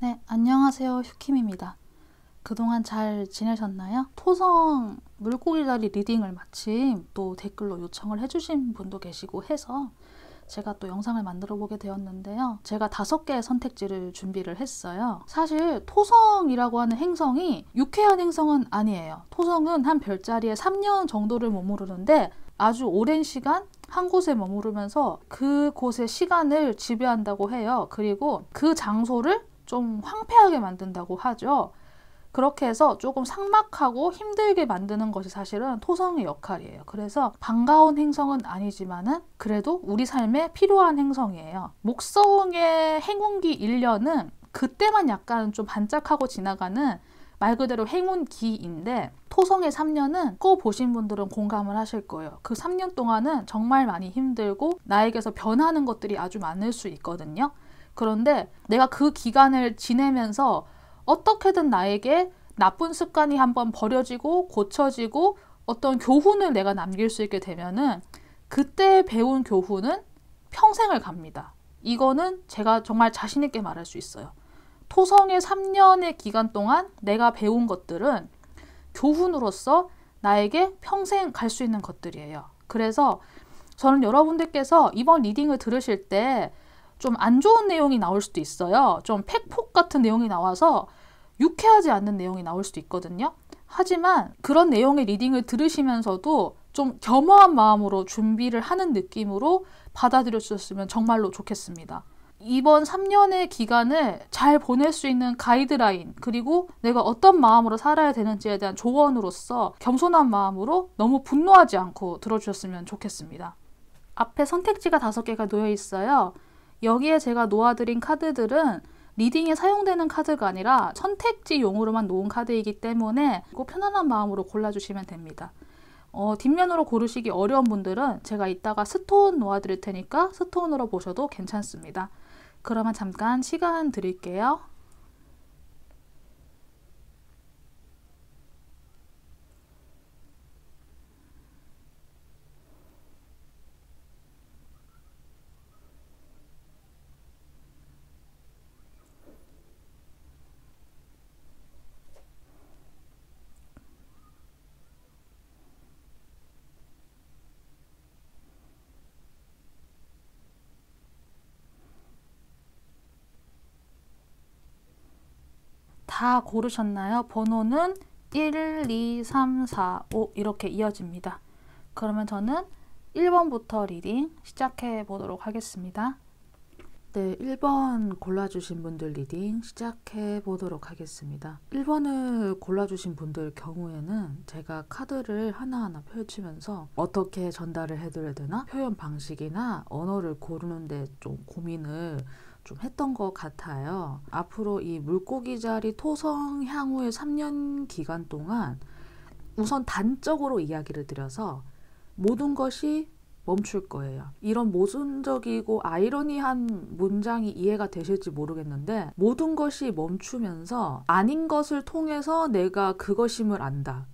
네, 안녕하세요. 휴킴입니다. 그동안 잘 지내셨나요? 토성 물고기다리 리딩을 마침 또 댓글로 요청을 해주신 분도 계시고 해서 제가 또 영상을 만들어 보게 되었는데요. 제가 5개의 선택지를 준비를 했어요. 사실 토성이라고 하는 행성이 유쾌한 행성은 아니에요. 토성은 한 별자리에 3년 정도를 머무르는데 아주 오랜 시간 한 곳에 머무르면서 그곳의 시간을 지배한다고 해요. 그리고 그 장소를 좀 황폐하게 만든다고 하죠. 그렇게 해서 조금 삭막하고 힘들게 만드는 것이 사실은 토성의 역할이에요. 그래서 반가운 행성은 아니지만은 그래도 우리 삶에 필요한 행성이에요. 목성의 행운기 1년은 그때만 약간 좀 반짝하고 지나가는 말 그대로 행운기인데 토성의 3년은 꼭 보신 분들은 공감을 하실 거예요. 그 3년 동안은 정말 많이 힘들고 나에게서 변하는 것들이 아주 많을 수 있거든요. 그런데 내가 그 기간을 지내면서 어떻게든 나에게 나쁜 습관이 한번 버려지고 고쳐지고 어떤 교훈을 내가 남길 수 있게 되면은 그때 배운 교훈은 평생을 갑니다. 이거는 제가 정말 자신 있게 말할 수 있어요. 토성의 3년의 기간 동안 내가 배운 것들은 교훈으로서 나에게 평생 갈 수 있는 것들이에요. 그래서 저는 여러분들께서 이번 리딩을 들으실 때 좀 안 좋은 내용이 나올 수도 있어요. 좀 팩폭 같은 내용이 나와서 유쾌하지 않는 내용이 나올 수도 있거든요. 하지만 그런 내용의 리딩을 들으시면서도 좀 겸허한 마음으로 준비를 하는 느낌으로 받아들여 주셨으면 정말로 좋겠습니다. 이번 3년의 기간을 잘 보낼 수 있는 가이드라인, 그리고 내가 어떤 마음으로 살아야 되는지에 대한 조언으로서 겸손한 마음으로 너무 분노하지 않고 들어주셨으면 좋겠습니다. 앞에 선택지가 5개가 놓여 있어요. 여기에 제가 놓아드린 카드들은 리딩에 사용되는 카드가 아니라 선택지용으로만 놓은 카드이기 때문에 꼭 편안한 마음으로 골라주시면 됩니다. 뒷면으로 고르시기 어려운 분들은 제가 이따가 스톤 놓아드릴 테니까 스톤으로 보셔도 괜찮습니다. 그러면 잠깐 시간 드릴게요. 다 고르셨나요? 번호는 1, 2, 3, 4, 5 이렇게 이어집니다. 그러면 저는 1번부터 리딩 시작해 보도록 하겠습니다. 네, 1번 골라주신 분들 리딩 시작해 보도록 하겠습니다. 1번을 골라주신 분들 경우에는 제가 카드를 하나하나 펼치면서 어떻게 전달을 해드려야 되나? 표현 방식이나 언어를 고르는데 좀 고민을 좀 했던 것 같아요. 앞으로 이 물고기 자리 토성 향후의 3년 기간 동안 우선 단적으로 이야기를 드려서 모든 것이 멈출 거예요. 이런 모순적이고 아이러니한 문장이 이해가 되실지 모르겠는데 모든 것이 멈추면서 아닌 것을 통해서 내가 그것임을 안다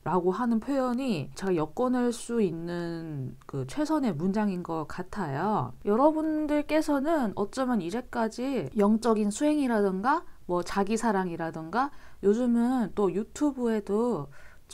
라고 하는 표현이 제가 엮어낼 수 있는 그 최선의 문장인 것 같아요. 여러분들께서는 어쩌면 이제까지 영적인 수행이라든가 뭐 자기사랑이라든가 요즘은 또 유튜브에도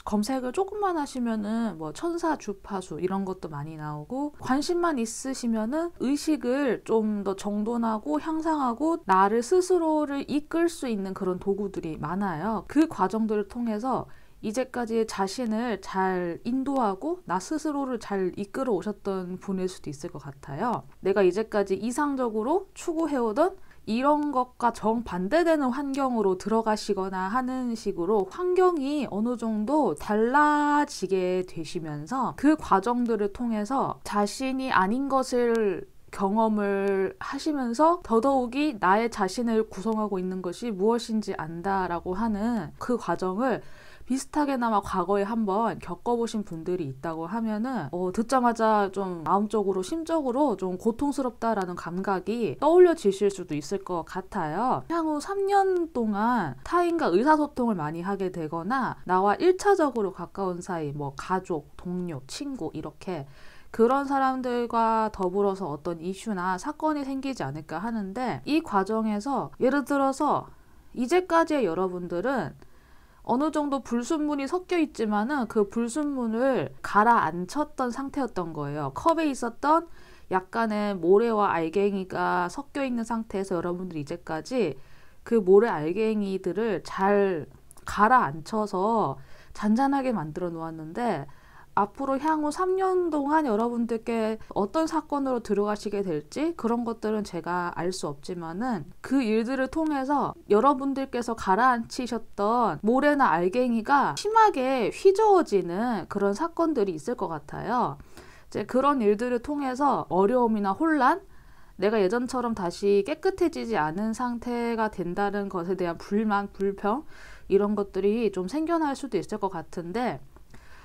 검색을 조금만 하시면은 뭐 천사 주파수 이런 것도 많이 나오고 관심만 있으시면은 의식을 좀 더 정돈하고 향상하고 나를 스스로를 이끌 수 있는 그런 도구들이 많아요. 그 과정들을 통해서 이제까지 자신을 잘 인도하고 나 스스로를 잘 이끌어 오셨던 분일 수도 있을 것 같아요. 내가 이제까지 이상적으로 추구해오던 이런 것과 정반대되는 환경으로 들어가시거나 하는 식으로 환경이 어느 정도 달라지게 되시면서 그 과정들을 통해서 자신이 아닌 것을 경험을 하시면서 더더욱이 나의 자신을 구성하고 있는 것이 무엇인지 안다라고 하는 그 과정을 비슷하게나마 과거에 한번 겪어보신 분들이 있다고 하면은 듣자마자 좀 마음적으로 심적으로 좀 고통스럽다라는 감각이 떠올려지실 수도 있을 것 같아요. 향후 3년 동안 타인과 의사소통을 많이 하게 되거나 나와 1차적으로 가까운 사이, 뭐 가족, 동료, 친구 이렇게 그런 사람들과 더불어서 어떤 이슈나 사건이 생기지 않을까 하는데, 이 과정에서 예를 들어서 이제까지의 여러분들은 어느 정도 불순물이 섞여 있지만은 그 불순물을 가라앉혔던 상태였던 거예요. 컵에 있었던 약간의 모래와 알갱이가 섞여 있는 상태에서 여러분들이 이제까지 그 모래 알갱이들을 잘 가라앉혀서 잔잔하게 만들어 놓았는데, 앞으로 향후 3년 동안 여러분들께 어떤 사건으로 들어가시게 될지 그런 것들은 제가 알 수 없지만은, 그 일들을 통해서 여러분들께서 가라앉히셨던 모래나 알갱이가 심하게 휘저어지는 그런 사건들이 있을 것 같아요. 이제 그런 일들을 통해서 어려움이나 혼란, 내가 예전처럼 다시 깨끗해지지 않은 상태가 된다는 것에 대한 불만, 불평, 이런 것들이 좀 생겨날 수도 있을 것 같은데,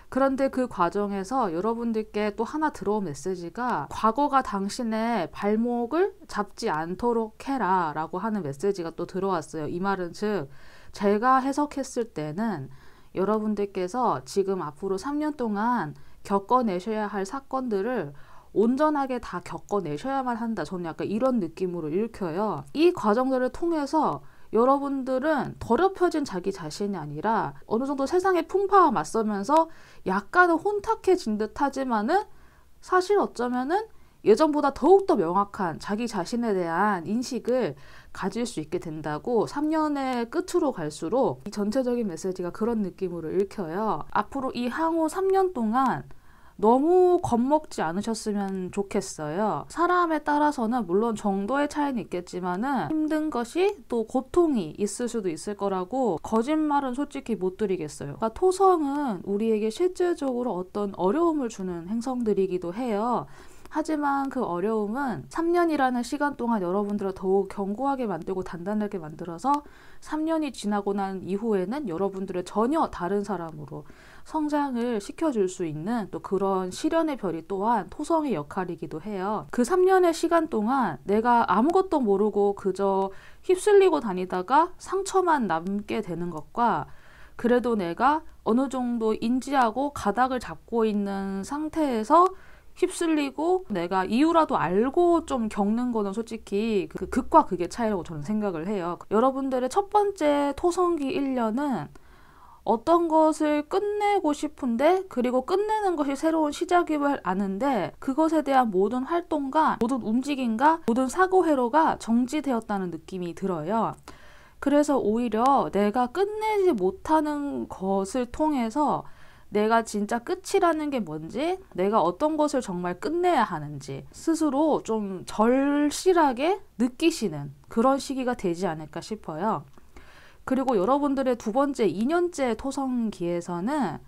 그런데 그 과정에서 여러분들께 또 하나 들어온 메시지가, 과거가 당신의 발목을 잡지 않도록 해라 라고 하는 메시지가 또 들어왔어요. 이 말은 즉, 제가 해석했을 때는 여러분들께서 지금 앞으로 3년 동안 겪어내셔야 할 사건들을 온전하게 다 겪어내셔야만 한다. 저는 약간 이런 느낌으로 읽혀요. 이 과정들을 통해서 여러분들은 더럽혀진 자기 자신이 아니라 어느 정도 세상의 풍파와 맞서면서 약간은 혼탁해진 듯 하지만은 사실 어쩌면은 예전보다 더욱더 명확한 자기 자신에 대한 인식을 가질 수 있게 된다고, 3년의 끝으로 갈수록 이 전체적인 메시지가 그런 느낌으로 읽혀요. 앞으로 이 향후 3년 동안 너무 겁먹지 않으셨으면 좋겠어요. 사람에 따라서는 물론 정도의 차이는 있겠지만은 힘든 것이 또 고통이 있을 수도 있을 거라고 거짓말은 솔직히 못 드리겠어요. 그러니까 토성은 우리에게 실질적으로 어떤 어려움을 주는 행성들이기도 해요. 하지만 그 어려움은 3년이라는 시간 동안 여러분들을 더욱 견고하게 만들고 단단하게 만들어서 3년이 지나고 난 이후에는 여러분들을 전혀 다른 사람으로 성장을 시켜줄 수 있는 또 그런 시련의 별이 또한 토성의 역할이기도 해요. 그 3년의 시간 동안 내가 아무것도 모르고 그저 휩쓸리고 다니다가 상처만 남게 되는 것과, 그래도 내가 어느 정도 인지하고 가닥을 잡고 있는 상태에서 휩쓸리고 내가 이유라도 알고 좀 겪는 거는 솔직히 그 극과 극의 차이라고 저는 생각을 해요. 여러분들의 첫 번째 토성기 1년은 어떤 것을 끝내고 싶은데, 그리고 끝내는 것이 새로운 시작임을 아는데, 그것에 대한 모든 활동과 모든 움직임과 모든 사고 회로가 정지되었다는 느낌이 들어요. 그래서 오히려 내가 끝내지 못하는 것을 통해서 내가 진짜 끝이라는 게 뭔지, 내가 어떤 것을 정말 끝내야 하는지 스스로 좀 절실하게 느끼시는 그런 시기가 되지 않을까 싶어요. 그리고 여러분들의 두 번째 2년째 토성기에서는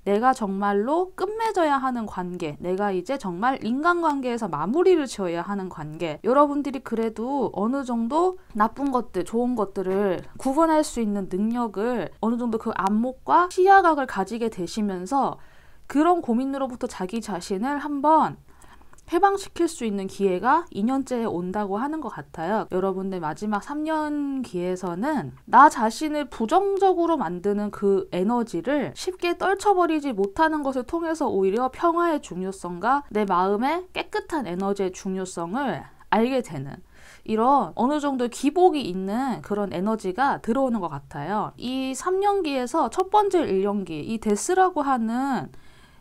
내가 정말로 끝맺어야 하는 관계, 내가 이제 정말 인간관계에서 마무리를 지어야 하는 관계, 여러분들이 그래도 어느 정도 나쁜 것들, 좋은 것들을 구분할 수 있는 능력을 어느 정도 그 안목과 시야각을 가지게 되시면서 그런 고민으로부터 자기 자신을 한번 해방시킬 수 있는 기회가 2년째에 온다고 하는 것 같아요. 여러분들 마지막 3년기에서는 나 자신을 부정적으로 만드는 그 에너지를 쉽게 떨쳐버리지 못하는 것을 통해서 오히려 평화의 중요성과 내 마음의 깨끗한 에너지의 중요성을 알게 되는, 이런 어느 정도 기복이 있는 그런 에너지가 들어오는 것 같아요. 이 3년기에서 첫 번째 1년기, 이 데스라고 하는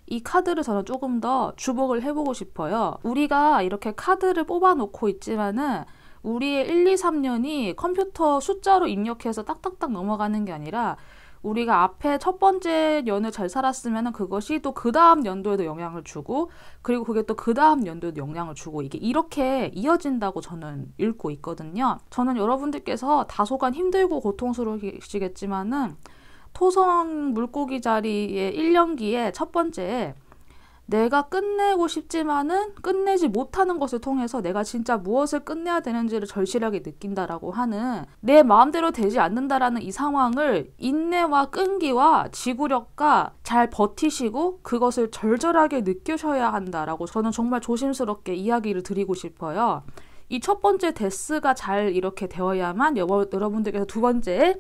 이 카드를 저는 조금 더 주목을 해보고 싶어요. 우리가 이렇게 카드를 뽑아놓고 있지만은 우리의 1, 2, 3년이 컴퓨터 숫자로 입력해서 딱딱딱 넘어가는 게 아니라, 우리가 앞에 첫 번째 년을 잘 살았으면 그것이 또 그 다음 연도에도 영향을 주고, 그리고 그게 또 그 다음 연도에도 영향을 주고, 이게 이렇게 이어진다고 저는 읽고 있거든요. 저는 여러분들께서 다소간 힘들고 고통스러우시겠지만은 토성 물고기 자리의 1년기에 첫 번째, 내가 끝내고 싶지만은 끝내지 못하는 것을 통해서 내가 진짜 무엇을 끝내야 되는지를 절실하게 느낀다라고 하는, 내 마음대로 되지 않는다라는 이 상황을 인내와 끈기와 지구력과 잘 버티시고 그것을 절절하게 느끼셔야 한다라고 저는 정말 조심스럽게 이야기를 드리고 싶어요. 이 첫 번째 데스가 잘 이렇게 되어야만 여러분들께서 두 번째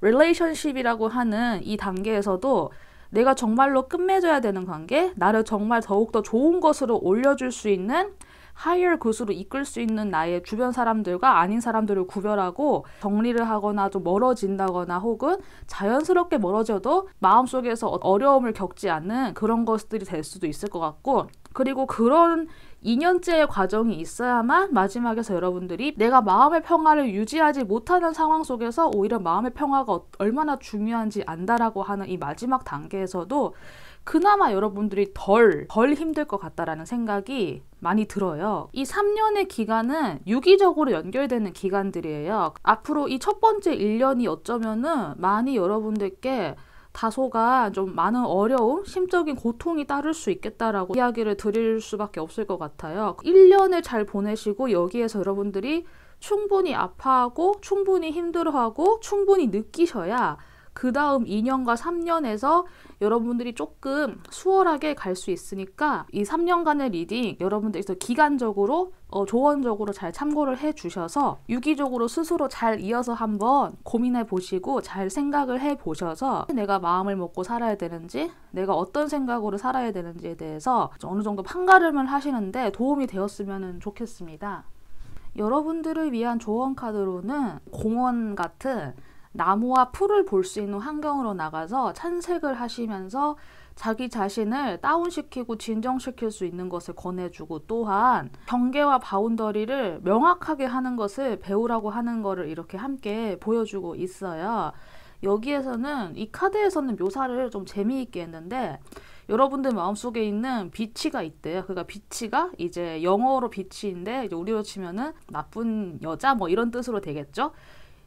릴레이션십이라고 하는 이 단계에서도 내가 정말로 끝맺어야 되는 관계, 나를 정말 더욱더 좋은 것으로 올려줄 수 있는 higher good 으로 이끌 수 있는 나의 주변 사람들과 아닌 사람들을 구별하고 정리를 하거나 좀 멀어진다거나 혹은 자연스럽게 멀어져도 마음속에서 어려움을 겪지 않는 그런 것들이 될 수도 있을 것 같고, 그리고 그런 2년째의 과정이 있어야만 마지막에서 여러분들이 내가 마음의 평화를 유지하지 못하는 상황 속에서 오히려 마음의 평화가 얼마나 중요한지 안다라고 하는 이 마지막 단계에서도 그나마 여러분들이 덜 힘들 것 같다라는 생각이 많이 들어요. 이 3년의 기간은 유기적으로 연결되는 기간들이에요. 앞으로 이 첫 번째 1년이 어쩌면은 많이 여러분들께 다소가 좀 많은 어려움, 심적인 고통이 따를 수 있겠다라고 이야기를 드릴 수밖에 없을 것 같아요. 1년을 잘 보내시고 여기에서 여러분들이 충분히 아파하고 충분히 힘들어하고 충분히 느끼셔야 그 다음 2년과 3년에서 여러분들이 조금 수월하게 갈 수 있으니까 이 3년간의 리딩 여러분들께서 기간적으로 조언적으로 잘 참고를 해 주셔서 유기적으로 스스로 잘 이어서 한번 고민해 보시고 잘 생각을 해 보셔서 내가 마음을 먹고 살아야 되는지 내가 어떤 생각으로 살아야 되는지에 대해서 어느 정도 판가름을 하시는데 도움이 되었으면 좋겠습니다. 여러분들을 위한 조언 카드로는 공원 같은 나무와 풀을 볼 수 있는 환경으로 나가서 산책을 하시면서 자기 자신을 다운시키고 진정시킬 수 있는 것을 권해주고, 또한 경계와 바운더리를 명확하게 하는 것을 배우라고 하는 것을 이렇게 함께 보여주고 있어요. 여기에서는 이 카드에서는 묘사를 좀 재미있게 했는데 여러분들 마음속에 있는 비치가 있대요. 그러니까 비치가 이제 영어로 비치인데 이제 우리로 치면은 나쁜 여자 뭐 이런 뜻으로 되겠죠.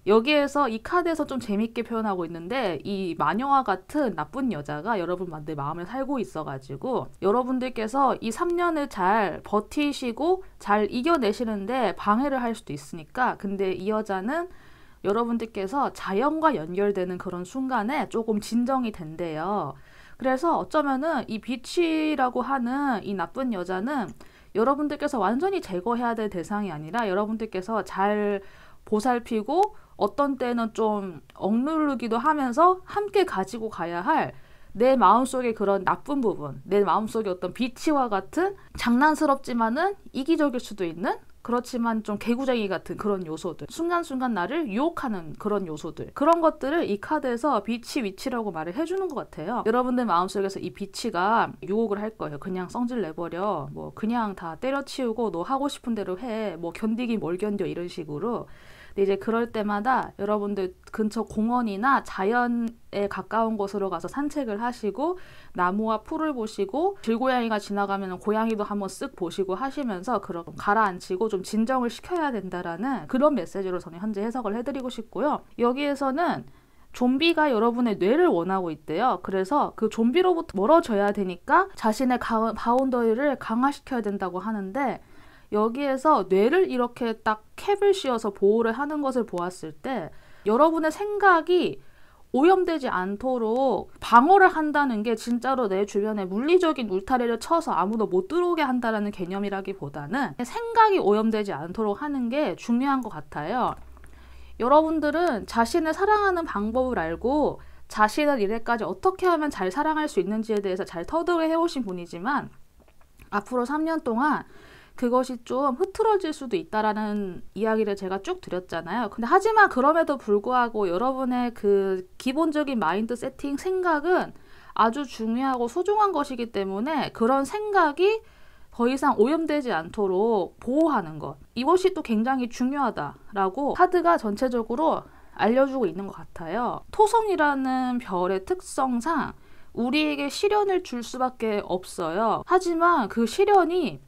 여기에서 이 카드에서 좀 재밌게 표현하고 있는데 이 마녀와 같은 나쁜 여자가 여러분들 마음을 살고 있어가지고 여러분들께서 이 3년을 잘 버티시고 잘 이겨내시는데 방해를 할 수도 있으니까, 근데 이 여자는 여러분들께서 자연과 연결되는 그런 순간에 조금 진정이 된대요. 그래서 어쩌면은 이 빛이라고 하는 이 나쁜 여자는 여러분들께서 완전히 제거해야 될 대상이 아니라 여러분들께서 잘 보살피고 어떤 때는 좀 억누르기도 하면서 함께 가지고 가야 할 내 마음속의 그런 나쁜 부분, 내 마음속의 어떤 비치와 같은 장난스럽지만은 이기적일 수도 있는, 그렇지만 좀 개구쟁이 같은 그런 요소들, 순간순간 나를 유혹하는 그런 요소들, 그런 것들을 이 카드에서 비치 위치라고 말을 해주는 것 같아요. 여러분들 마음속에서 이 비치가 유혹을 할 거예요. 그냥 성질 내버려, 뭐 그냥 다 때려치우고 너 하고 싶은 대로 해, 뭐 견디기 뭘 견뎌, 이런 식으로. 근데 이제 그럴 때마다 여러분들 근처 공원이나 자연에 가까운 곳으로 가서 산책을 하시고 나무와 풀을 보시고 길고양이가 지나가면 고양이도 한번 쓱 보시고 하시면서 그런 가라앉히고 좀 진정을 시켜야 된다라는 그런 메시지로 저는 현재 해석을 해드리고 싶고요. 여기에서는 좀비가 여러분의 뇌를 원하고 있대요. 그래서 그 좀비로부터 멀어져야 되니까 자신의 바운더리를 강화시켜야 된다고 하는데, 여기에서 뇌를 이렇게 딱 캡을 씌워서 보호를 하는 것을 보았을 때 여러분의 생각이 오염되지 않도록 방어를 한다는 게 진짜로 내 주변에 물리적인 울타리를 쳐서 아무도 못 들어오게 한다는 개념이라기보다는 생각이 오염되지 않도록 하는 게 중요한 것 같아요. 여러분들은 자신을 사랑하는 방법을 알고 자신을 이래까지 어떻게 하면 잘 사랑할 수 있는지에 대해서 잘 터득을 해오신 분이지만 앞으로 3년 동안 그것이 좀 흐트러질 수도 있다라는 이야기를 제가 쭉 드렸잖아요. 근데 하지만 그럼에도 불구하고 여러분의 그 기본적인 마인드 세팅, 생각은 아주 중요하고 소중한 것이기 때문에 그런 생각이 더 이상 오염되지 않도록 보호하는 것, 이것이 또 굉장히 중요하다라고 카드가 전체적으로 알려주고 있는 것 같아요. 토성이라는 별의 특성상 우리에게 시련을 줄 수밖에 없어요. 하지만 그 시련이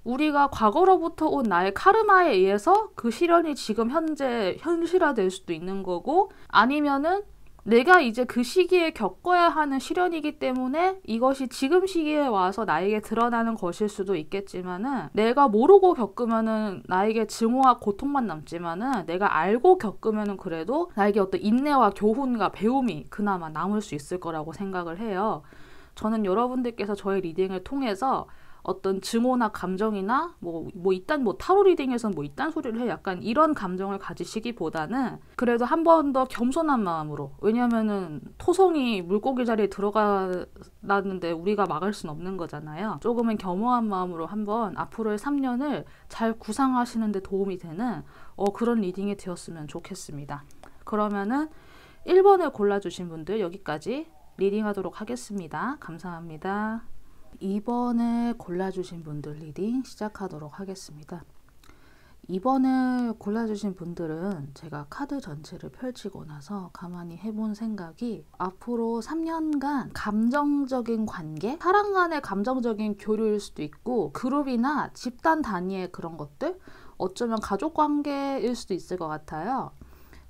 우리가 과거로부터 온 나의 카르마에 의해서 그 시련이 지금 현재 현실화될 수도 있는 거고, 아니면은 내가 이제 그 시기에 겪어야 하는 시련이기 때문에 이것이 지금 시기에 와서 나에게 드러나는 것일 수도 있겠지만은, 내가 모르고 겪으면은 나에게 증오와 고통만 남지만은 내가 알고 겪으면은 그래도 나에게 어떤 인내와 교훈과 배움이 그나마 남을 수 있을 거라고 생각을 해요. 저는 여러분들께서 저의 리딩을 통해서 어떤 증오나 감정이나 이딴 타로 리딩에서는 이딴 소리를 해 약간 이런 감정을 가지시기보다는 그래도 한 번 더 겸손한 마음으로, 왜냐면은 토성이 물고기 자리에 들어가는데 우리가 막을 순 없는 거잖아요. 조금은 겸허한 마음으로 한번 앞으로의 3년을 잘 구상하시는 데 도움이 되는 그런 리딩이 되었으면 좋겠습니다. 그러면은 1번을 골라주신 분들 여기까지 리딩하도록 하겠습니다. 감사합니다. 2번을 골라주신 분들 리딩 시작하도록 하겠습니다. 2번을 골라주신 분들은 제가 카드 전체를 펼치고 나서 가만히 해본 생각이 앞으로 3년간 감정적인 관계, 사람 간의 감정적인 교류일 수도 있고 그룹이나 집단 단위의 그런 것들, 어쩌면 가족 관계일 수도 있을 것 같아요.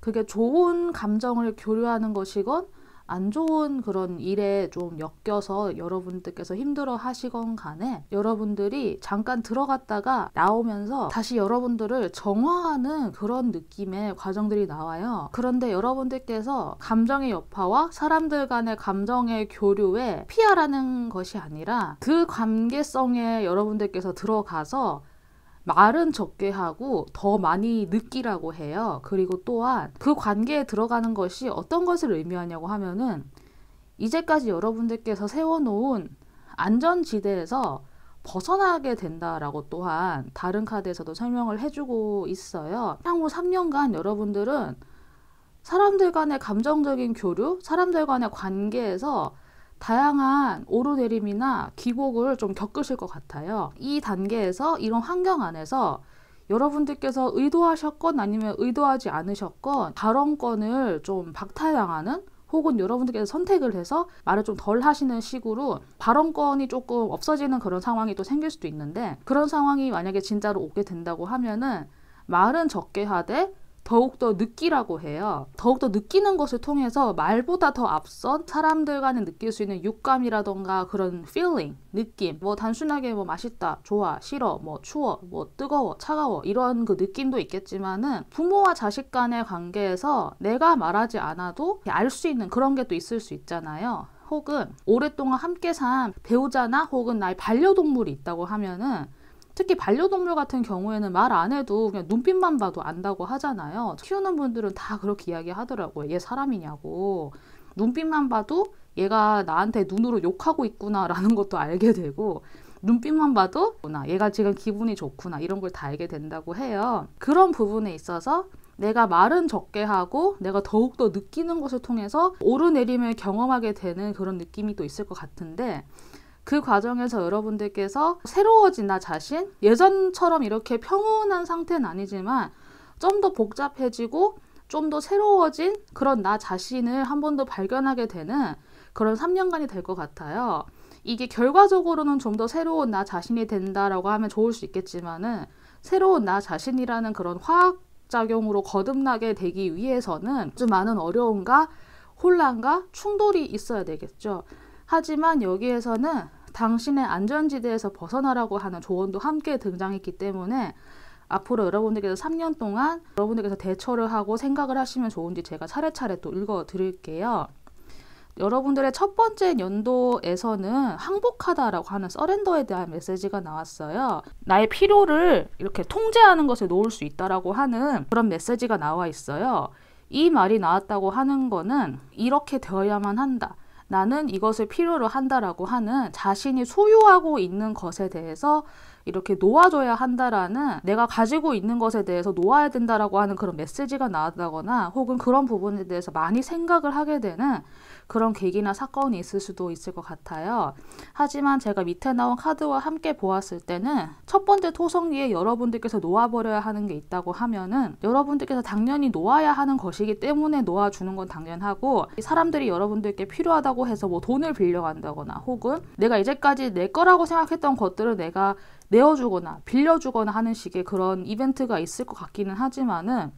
그게 좋은 감정을 교류하는 것이건 안 좋은 그런 일에 좀 엮여서 여러분들께서 힘들어 하시건 간에 여러분들이 잠깐 들어갔다가 나오면서 다시 여러분들을 정화하는 그런 느낌의 과정들이 나와요. 그런데 여러분들께서 감정의 여파와 사람들 간의 감정의 교류에 피하라는 것이 아니라 그 관계성에 여러분들께서 들어가서 말은 적게 하고 더 많이 느끼라고 해요. 그리고 또한 그 관계에 들어가는 것이 어떤 것을 의미하냐고 하면은 이제까지 여러분들께서 세워놓은 안전지대에서 벗어나게 된다라고 또한 다른 카드에서도 설명을 해주고 있어요. 향후 3년간 여러분들은 사람들 간의 감정적인 교류, 사람들 간의 관계에서 다양한 오르내림이나 기복을 좀 겪으실 것 같아요. 이 단계에서 이런 환경 안에서 여러분들께서 의도하셨건 아니면 의도하지 않으셨건 발언권을 좀 박탈당하는, 혹은 여러분들께서 선택을 해서 말을 좀 덜 하시는 식으로 발언권이 조금 없어지는 그런 상황이 또 생길 수도 있는데, 그런 상황이 만약에 진짜로 오게 된다고 하면은 말은 적게 하되 더욱더 느끼라고 해요. 더욱더 느끼는 것을 통해서 말보다 더 앞선 사람들 간에 느낄 수 있는 육감이라던가 그런 feeling, 느낌, 단순하게 맛있다, 좋아, 싫어, 추워, 뜨거워, 차가워 이런 그 느낌도 있겠지만은 부모와 자식 간의 관계에서 내가 말하지 않아도 알 수 있는 그런 게 또 있을 수 있잖아요. 혹은 오랫동안 함께 산 배우자나 혹은 나의 반려동물이 있다고 하면은, 특히 반려동물 같은 경우에는 말 안 해도 그냥 눈빛만 봐도 안다고 하잖아요. 키우는 분들은 다 그렇게 이야기하더라고요. 얘 사람이냐고. 눈빛만 봐도 얘가 나한테 눈으로 욕하고 있구나 라는 것도 알게 되고, 눈빛만 봐도 얘가 지금 기분이 좋구나 이런 걸 다 알게 된다고 해요. 그런 부분에 있어서 내가 말은 적게 하고 내가 더욱더 느끼는 것을 통해서 오르내림을 경험하게 되는 그런 느낌이 또 있을 것 같은데, 그 과정에서 여러분들께서 새로워진 나 자신, 예전처럼 이렇게 평온한 상태는 아니지만 좀 더 복잡해지고 좀 더 새로워진 그런 나 자신을 한 번 더 발견하게 되는 그런 3년간이 될 것 같아요. 이게 결과적으로는 좀 더 새로운 나 자신이 된다라고 하면 좋을 수 있겠지만은, 새로운 나 자신이라는 그런 화학작용으로 거듭나게 되기 위해서는 좀 많은 어려움과 혼란과 충돌이 있어야 되겠죠. 하지만 여기에서는 당신의 안전지대에서 벗어나라고 하는 조언도 함께 등장했기 때문에 앞으로 여러분들께서 3년 동안 여러분들께서 대처를 하고 생각을 하시면 좋은지 제가 차례차례 또 읽어드릴게요. 여러분들의 첫 번째 연도에서는 항복하다라고 하는 서렌더에 대한 메시지가 나왔어요. 나의 필요를 이렇게 통제하는 것에 놓을 수 있다라고 하는 그런 메시지가 나와 있어요. 이 말이 나왔다고 하는 거는 이렇게 되어야만 한다, 나는 이것을 필요로 한다라고 하는 자신이 소유하고 있는 것에 대해서 이렇게 놓아줘야 한다라는, 내가 가지고 있는 것에 대해서 놓아야 된다라고 하는 그런 메시지가 나왔다거나, 혹은 그런 부분에 대해서 많이 생각을 하게 되는 그런 계기나 사건이 있을 수도 있을 것 같아요. 하지만 제가 밑에 나온 카드와 함께 보았을 때는 첫 번째 토성기에 여러분들께서 놓아버려야 하는 게 있다고 하면은, 여러분들께서 당연히 놓아야 하는 것이기 때문에 놓아주는 건 당연하고, 사람들이 여러분들께 필요하다고 해서 돈을 빌려간다거나, 혹은 내가 이제까지 내 거라고 생각했던 것들을 내가 내어주거나 빌려주거나 하는 식의 그런 이벤트가 있을 것 같기는 하지만은,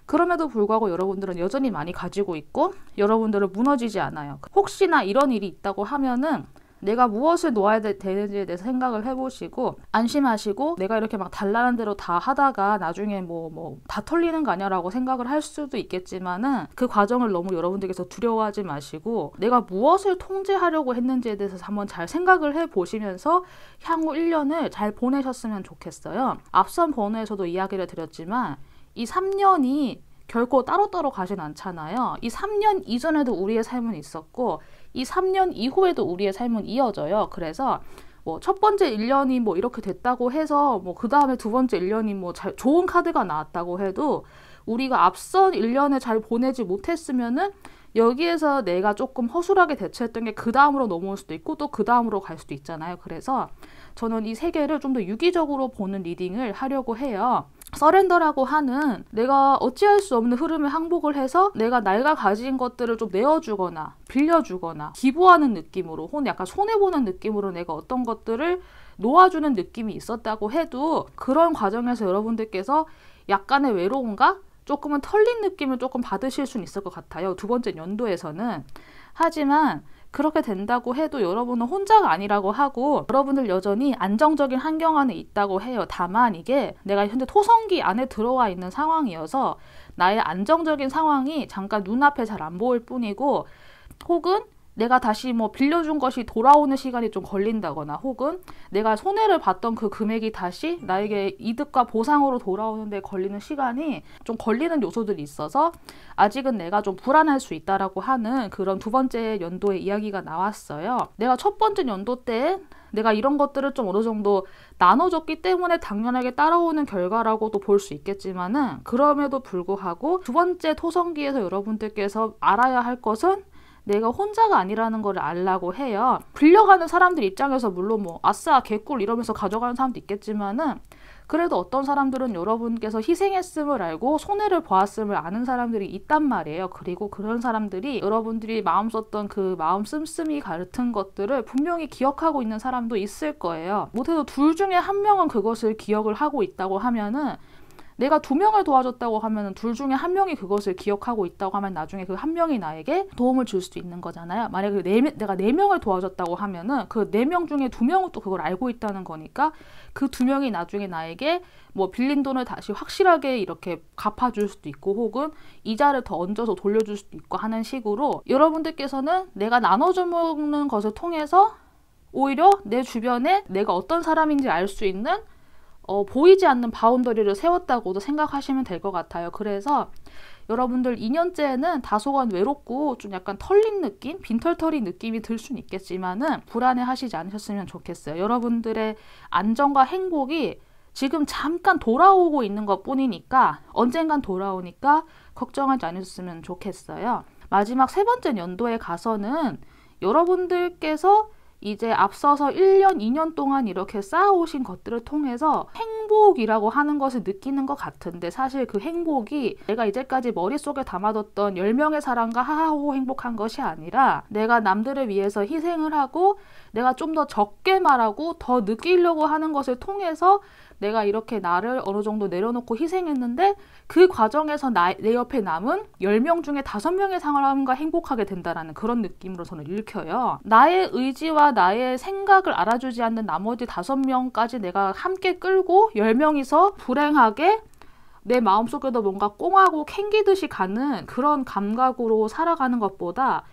그럼에도 불구하고 여러분들은 여전히 많이 가지고 있고 여러분들은 무너지지 않아요. 혹시나 이런 일이 있다고 하면은 내가 무엇을 놓아야 되는지에 대해서 생각을 해보시고 안심하시고 내가 이렇게 막 달라는 대로 다 하다가 나중에 뭐 다 털리는 거 아니야라고 생각을 할 수도 있겠지만은 그 과정을 너무 여러분들께서 두려워하지 마시고 내가 무엇을 통제하려고 했는지에 대해서 한번 잘 생각을 해보시면서 향후 1년을 잘 보내셨으면 좋겠어요. 앞선 번호에서도 이야기를 드렸지만 이 3년이 결코 따로따로 가진 않잖아요. 이 3년 이전에도 우리의 삶은 있었고 이 3년 이후에도 우리의 삶은 이어져요. 그래서 뭐 첫 번째 1년이 뭐 이렇게 됐다고 해서 뭐 그 다음에 두 번째 1년이 뭐 좋은 카드가 나왔다고 해도 우리가 앞선 1년을 잘 보내지 못했으면은 여기에서 내가 조금 허술하게 대처했던 게 그 다음으로 넘어올 수도 있고 또 그 다음으로 갈 수도 있잖아요. 그래서 저는 이 세계를 좀 더 유기적으로 보는 리딩을 하려고 해요. 서렌더라고 하는 내가 어찌할 수 없는 흐름에 항복을 해서 내가 가진 것들을 좀 내어주거나 빌려주거나 기부하는 느낌으로 혹은 약간 손해보는 느낌으로 내가 어떤 것들을 놓아주는 느낌이 있었다고 해도 그런 과정에서 여러분들께서 약간의 외로움과 조금은 털린 느낌을 조금 받으실 수는 있을 것 같아요. 두 번째 연도에서는. 하지만 그렇게 된다고 해도 여러분은 혼자가 아니라고 하고 여러분들 여전히 안정적인 환경 안에 있다고 해요. 다만 이게 내가 현재 토성기 안에 들어와 있는 상황이어서 나의 안정적인 상황이 잠깐 눈앞에 잘 안 보일 뿐이고 혹은 내가 다시 뭐 빌려준 것이 돌아오는 시간이 좀 걸린다거나 혹은 내가 손해를 봤던 그 금액이 다시 나에게 이득과 보상으로 돌아오는 데 걸리는 시간이 좀 걸리는 요소들이 있어서 아직은 내가 좀 불안할 수 있다라고 하는 그런 두 번째 연도의 이야기가 나왔어요. 내가 첫 번째 연도 때 내가 이런 것들을 좀 어느 정도 나눠줬기 때문에 당연하게 따라오는 결과라고도 볼 수 있겠지만은 그럼에도 불구하고 두 번째 토성기에서 여러분들께서 알아야 할 것은 내가 혼자가 아니라는 걸 알라고 해요. 빌려가는 사람들 입장에서 물론 뭐 아싸 개꿀 이러면서 가져가는 사람도 있겠지만은 그래도 어떤 사람들은 여러분께서 희생했음을 알고 손해를 보았음을 아는 사람들이 있단 말이에요. 그리고 그런 사람들이 여러분들이 마음 썼던 그 마음 씀씀이 같은 것들을 분명히 기억하고 있는 사람도 있을 거예요. 못해도 둘 중에 한 명은 그것을 기억을 하고 있다고 하면은 내가 2명을 도와줬다고 하면 둘 중에 한 명이 그것을 기억하고 있다고 하면 나중에 그 한 명이 나에게 도움을 줄 수도 있는 거잖아요. 만약에 내가 4명을 도와줬다고 하면은 그 4명 중에 2명은 또 그걸 알고 있다는 거니까 그 2명이 나중에 나에게 뭐 빌린 돈을 다시 확실하게 이렇게 갚아줄 수도 있고 혹은 이자를 더 얹어서 돌려줄 수도 있고 하는 식으로 여러분들께서는 내가 나눠주는 것을 통해서 오히려 내 주변에 내가 어떤 사람인지 알 수 있는 보이지 않는 바운더리를 세웠다고도 생각하시면 될 것 같아요. 그래서 여러분들 2년째에는 다소간 외롭고 좀 약간 털린 느낌, 빈털터리 느낌이 들 수는 있겠지만은 불안해 하시지 않으셨으면 좋겠어요. 여러분들의 안정과 행복이 지금 잠깐 돌아오고 있는 것 뿐이니까 언젠간 돌아오니까 걱정하지 않으셨으면 좋겠어요. 마지막 세 번째 연도에 가서는 여러분들께서 이제 앞서서 1년, 2년 동안 이렇게 쌓아오신 것들을 통해서 행복이라고 하는 것을 느끼는 것 같은데 사실 그 행복이 내가 이제까지 머릿속에 담아뒀던 10명의 사람과 하하호 행복한 것이 아니라 내가 남들을 위해서 희생을 하고 내가 좀 더 적게 말하고 더 느끼려고 하는 것을 통해서 내가 이렇게 나를 어느 정도 내려놓고 희생했는데 그 과정에서 내 옆에 남은 10명 중에 5명의 사람과 행복하게 된다는 그런 느낌으로 저는 읽혀요. 나의 의지와 나의 생각을 알아주지 않는 나머지 5명까지 내가 함께 끌고 10명이서 불행하게 내 마음속에도 뭔가 꽁하고 캥기듯이 가는 그런 감각으로 살아가는 것보다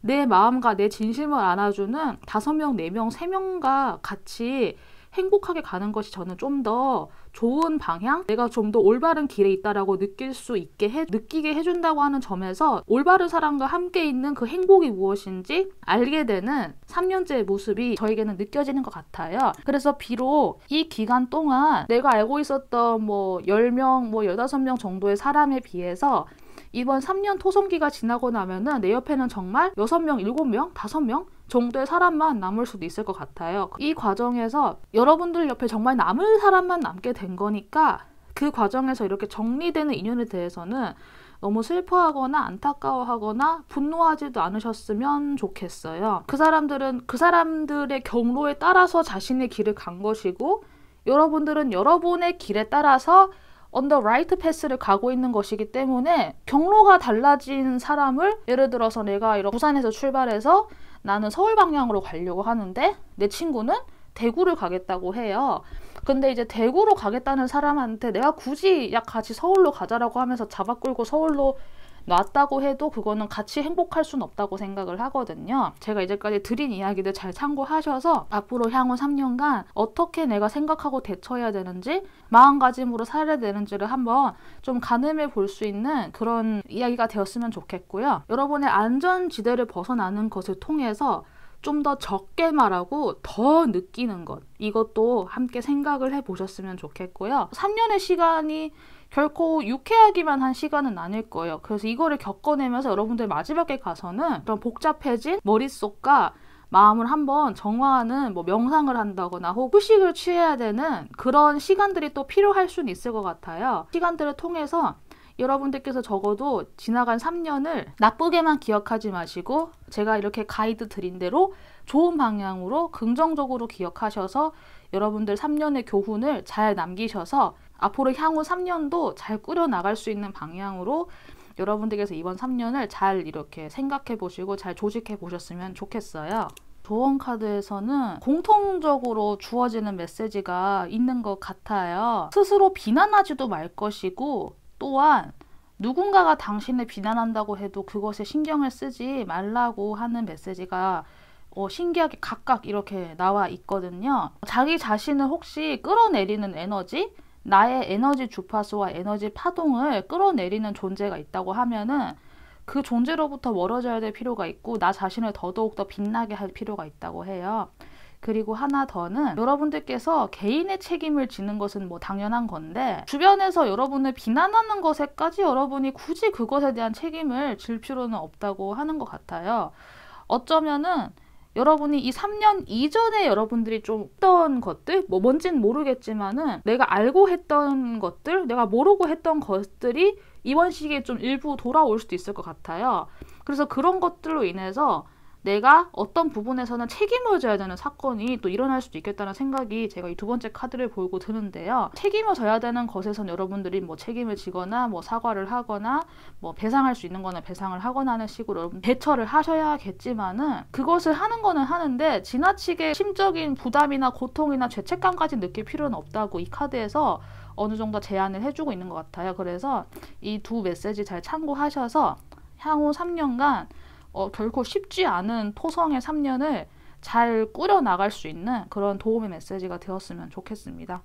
내 마음과 내 진심을 안아주는 5명, 4명, 3명과 같이 행복하게 가는 것이 저는 좀 더 좋은 방향? 내가 좀 더 올바른 길에 있다라고 느낄 수 있게 느끼게 해준다고 하는 점에서 올바른 사람과 함께 있는 그 행복이 무엇인지 알게 되는 3년째의 모습이 저에게는 느껴지는 것 같아요. 그래서 비록 이 기간 동안 내가 알고 있었던 뭐 10명, 뭐 15명 정도의 사람에 비해서 이번 3년 토성기가 지나고 나면은 내 옆에는 정말 6명, 7명, 5명 정도의 사람만 남을 수도 있을 것 같아요. 이 과정에서 여러분들 옆에 정말 남을 사람만 남게 된 거니까 그 과정에서 이렇게 정리되는 인연에 대해서는 너무 슬퍼하거나 안타까워하거나 분노하지도 않으셨으면 좋겠어요. 그 사람들은 그 사람들의 경로에 따라서 자신의 길을 간 것이고 여러분들은 여러분의 길에 따라서 on the right path를 가고 있는 것이기 때문에 경로가 달라진 사람을 예를 들어서 내가 이렇게 부산에서 출발해서 나는 서울 방향으로 가려고 하는데 내 친구는 대구를 가겠다고 해요. 근데 이제 대구로 가겠다는 사람한테 내가 굳이 야 같이 서울로 가자라고 하면서 잡아 끌고 서울로 놨다고 해도 그거는 같이 행복할 수는 없다고 생각을 하거든요. 제가 이제까지 드린 이야기들 잘 참고하셔서 앞으로 향후 3년간 어떻게 내가 생각하고 대처해야 되는지, 마음가짐으로 살아야 되는지를 한번 좀 가늠해 볼 수 있는 그런 이야기가 되었으면 좋겠고요. 여러분의 안전지대를 벗어나는 것을 통해서 좀 더 적게 말하고 더 느끼는 것, 이것도 함께 생각을 해보셨으면 좋겠고요. 3년의 시간이 결코 유쾌하기만 한 시간은 아닐 거예요. 그래서 이거를 겪어내면서 여러분들 마지막에 가서는 그런 복잡해진 머릿속과 마음을 한번 정화하는 뭐 명상을 한다거나 혹은 휴식을 취해야 되는 그런 시간들이 또 필요할 수는 있을 것 같아요. 시간들을 통해서 여러분들께서 적어도 지나간 3년을 나쁘게만 기억하지 마시고 제가 이렇게 가이드 드린 대로 좋은 방향으로 긍정적으로 기억하셔서 여러분들 3년의 교훈을 잘 남기셔서 앞으로 향후 3년도 잘 꾸려나갈 수 있는 방향으로 여러분들께서 이번 3년을 잘 이렇게 생각해 보시고 잘 조직해 보셨으면 좋겠어요. 조언 카드에서는 공통적으로 주어지는 메시지가 있는 것 같아요. 스스로 비난하지도 말 것이고, 또한 누군가가 당신을 비난한다고 해도 그것에 신경을 쓰지 말라고 하는 메시지가 신기하게 각각 이렇게 나와 있거든요. 자기 자신을 혹시 끌어내리는 에너지, 나의 에너지 주파수와 에너지 파동을 끌어내리는 존재가 있다고 하면은 그 존재로부터 멀어져야 될 필요가 있고 나 자신을 더더욱 빛나게 할 필요가 있다고 해요. 그리고 하나 더는 여러분들께서 개인의 책임을 지는 것은 뭐 당연한 건데 주변에서 여러분을 비난하는 것에까지 여러분이 굳이 그것에 대한 책임을 질 필요는 없다고 하는 것 같아요. 어쩌면은 여러분이 이 3년 이전에 여러분들이 좀 했던 것들, 뭐 뭔지는 모르겠지만은 내가 알고 했던 것들, 내가 모르고 했던 것들이 이번 시기에 좀 일부 돌아올 수도 있을 것 같아요. 그래서 그런 것들로 인해서 내가 어떤 부분에서는 책임을 져야 되는 사건이 또 일어날 수도 있겠다는 생각이 제가 이 두 번째 카드를 보고 드는데요. 책임을 져야 되는 것에선 여러분들이 뭐 책임을 지거나 뭐 사과를 하거나 뭐 배상할 수 있는 거는 배상을 하거나 하는 식으로 여러분 대처를 하셔야겠지만은 그것을 하는 거는 하는데 지나치게 심적인 부담이나 고통이나 죄책감까지 느낄 필요는 없다고 이 카드에서 어느 정도 제안을 해주고 있는 것 같아요. 그래서 이 두 메시지 잘 참고하셔서 향후 3년간 결코 쉽지 않은 토성의 3년을 잘 꾸려나갈 수 있는 그런 도움의 메시지가 되었으면 좋겠습니다.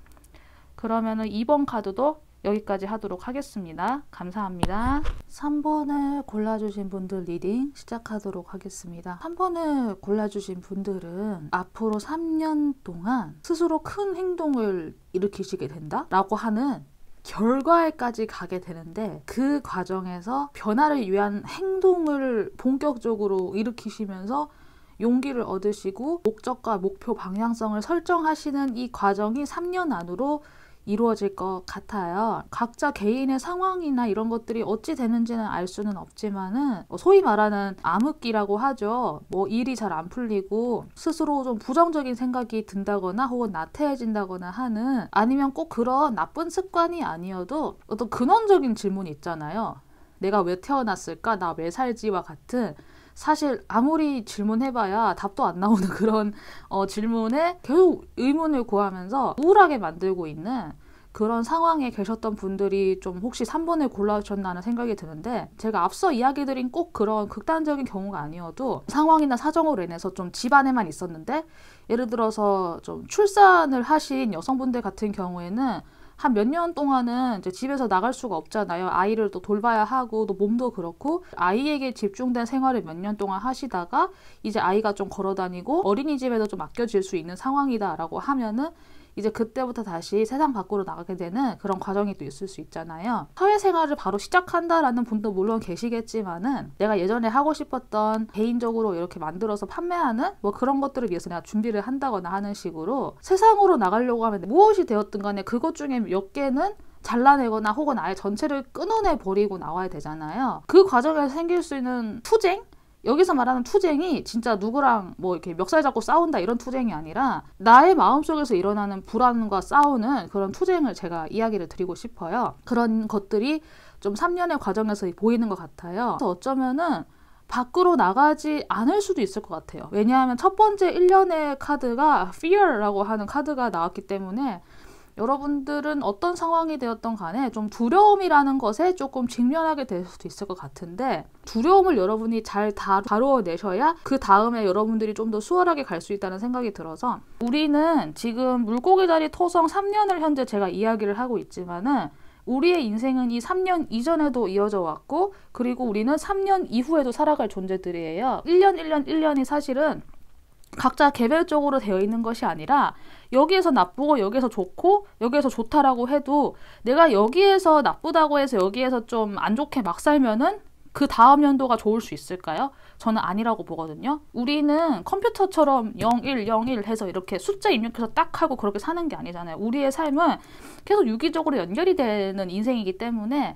그러면은 2번 카드도 여기까지 하도록 하겠습니다. 감사합니다. 3번을 골라주신 분들 리딩 시작하도록 하겠습니다. 3번을 골라주신 분들은 앞으로 3년 동안 스스로 큰 행동을 일으키시게 된다? 라고 하는 결과에까지 가게 되는데 그 과정에서 변화를 위한 행동을 본격적으로 일으키시면서 용기를 얻으시고 목적과 목표 방향성을 설정하시는 이 과정이 3년 안으로 이루어질 것 같아요. 각자 개인의 상황이나 이런 것들이 어찌 되는지는 알 수는 없지만은 소위 말하는 암흑기라고 하죠. 뭐 일이 잘 안 풀리고 스스로 좀 부정적인 생각이 든다거나 혹은 나태해진다거나 하는, 아니면 꼭 그런 나쁜 습관이 아니어도 어떤 근원적인 질문이 있잖아요. 내가 왜 태어났을까? 나 왜 살지와 같은, 사실 아무리 질문해봐야 답도 안 나오는 그런 질문에 계속 의문을 구하면서 우울하게 만들고 있는 그런 상황에 계셨던 분들이 좀 혹시 3번을 골라주셨나 하는 생각이 드는데, 제가 앞서 이야기드린 꼭 그런 극단적인 경우가 아니어도 상황이나 사정으로 인해서 좀 집안에만 있었는데, 예를 들어서 좀 출산을 하신 여성분들 같은 경우에는 한 몇 년 동안은 이제 집에서 나갈 수가 없잖아요. 아이를 또 돌봐야 하고 또 몸도 그렇고 아이에게 집중된 생활을 몇 년 동안 하시다가 이제 아이가 좀 걸어다니고 어린이집에도 좀 맡겨질 수 있는 상황이다라고 하면은 이제 그때부터 다시 세상 밖으로 나가게 되는 그런 과정이 또 있을 수 있잖아요. 사회생활을 바로 시작한다라는 분도 물론 계시겠지만은 내가 예전에 하고 싶었던 개인적으로 이렇게 만들어서 판매하는 뭐 그런 것들을 위해서 내가 준비를 한다거나 하는 식으로 세상으로 나가려고 하면 무엇이 되었든 간에 그것 중에 몇 개는 잘라내거나 혹은 아예 전체를 끊어내버리고 나와야 되잖아요. 그 과정에서 생길 수 있는 투쟁? 여기서 말하는 투쟁이 진짜 누구랑 뭐 이렇게 멱살 잡고 싸운다 이런 투쟁이 아니라 나의 마음속에서 일어나는 불안과 싸우는 그런 투쟁을 제가 이야기를 드리고 싶어요. 그런 것들이 좀 3년의 과정에서 보이는 것 같아요. 그래서 어쩌면은 밖으로 나가지 않을 수도 있을 것 같아요. 왜냐하면 첫 번째 1년의 카드가 fear라고 하는 카드가 나왔기 때문에 여러분들은 어떤 상황이 되었던 간에 좀 두려움이라는 것에 조금 직면하게 될 수도 있을 것 같은데, 두려움을 여러분이 잘 다루어내셔야 그 다음에 여러분들이 좀 더 수월하게 갈 수 있다는 생각이 들어서, 우리는 지금 물고기다리 토성 3년을 현재 제가 이야기를 하고 있지만은 우리의 인생은 이 3년 이전에도 이어져 왔고, 그리고 우리는 3년 이후에도 살아갈 존재들이에요. 1년이 사실은 각자 개별적으로 되어 있는 것이 아니라 여기에서 나쁘고 여기에서 좋고 여기에서 좋다라고 해도 내가 여기에서 나쁘다고 해서 여기에서 좀 안 좋게 막 살면은 그 다음 연도가 좋을 수 있을까요? 저는 아니라고 보거든요. 우리는 컴퓨터처럼 01, 01 해서 이렇게 숫자 입력해서 딱 하고 그렇게 사는 게 아니잖아요. 우리의 삶은 계속 유기적으로 연결이 되는 인생이기 때문에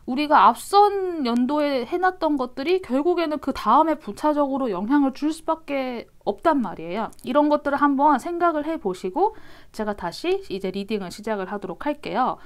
우리가 앞선 연도에 해놨던 것들이 결국에는 그 다음에 부차적으로 영향을 줄 수밖에 없단 말이에요. 이런 것들을 한번 생각을 해보시고 제가 다시 이제 리딩을 시작을 하도록 할게요.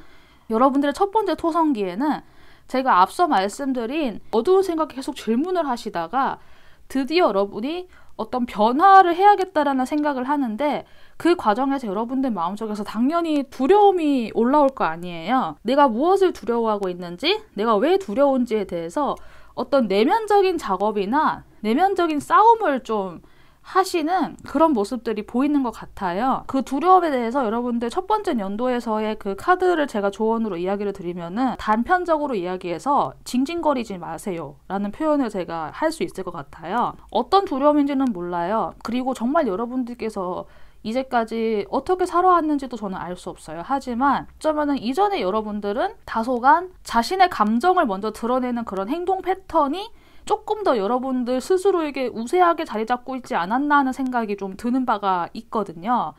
여러분들의 첫 번째 토성기에는 제가 앞서 말씀드린 어두운 생각에 계속 질문을 하시다가 드디어 여러분이 어떤 변화를 해야겠다라는 생각을 하는데, 그 과정에서 여러분들 마음속에서 당연히 두려움이 올라올 거 아니에요. 내가 무엇을 두려워하고 있는지, 내가 왜 두려운지에 대해서 어떤 내면적인 작업이나 내면적인 싸움을 좀 하시는 그런 모습들이 보이는 것 같아요. 그 두려움에 대해서 여러분들 첫 번째 연도에서의 그 카드를 제가 조언으로 이야기를 드리면은, 단편적으로 이야기해서 징징거리지 마세요 라는 표현을 제가 할 수 있을 것 같아요. 어떤 두려움인지는 몰라요. 그리고 정말 여러분들께서 이제까지 어떻게 살아왔는지도 저는 알 수 없어요. 하지만 어쩌면은 이전에 여러분들은 다소간 자신의 감정을 먼저 드러내는 그런 행동 패턴이 조금 더 여러분들 스스로에게 우세하게 자리 잡고 있지 않았나 하는 생각이 좀 드는 바가 있거든요.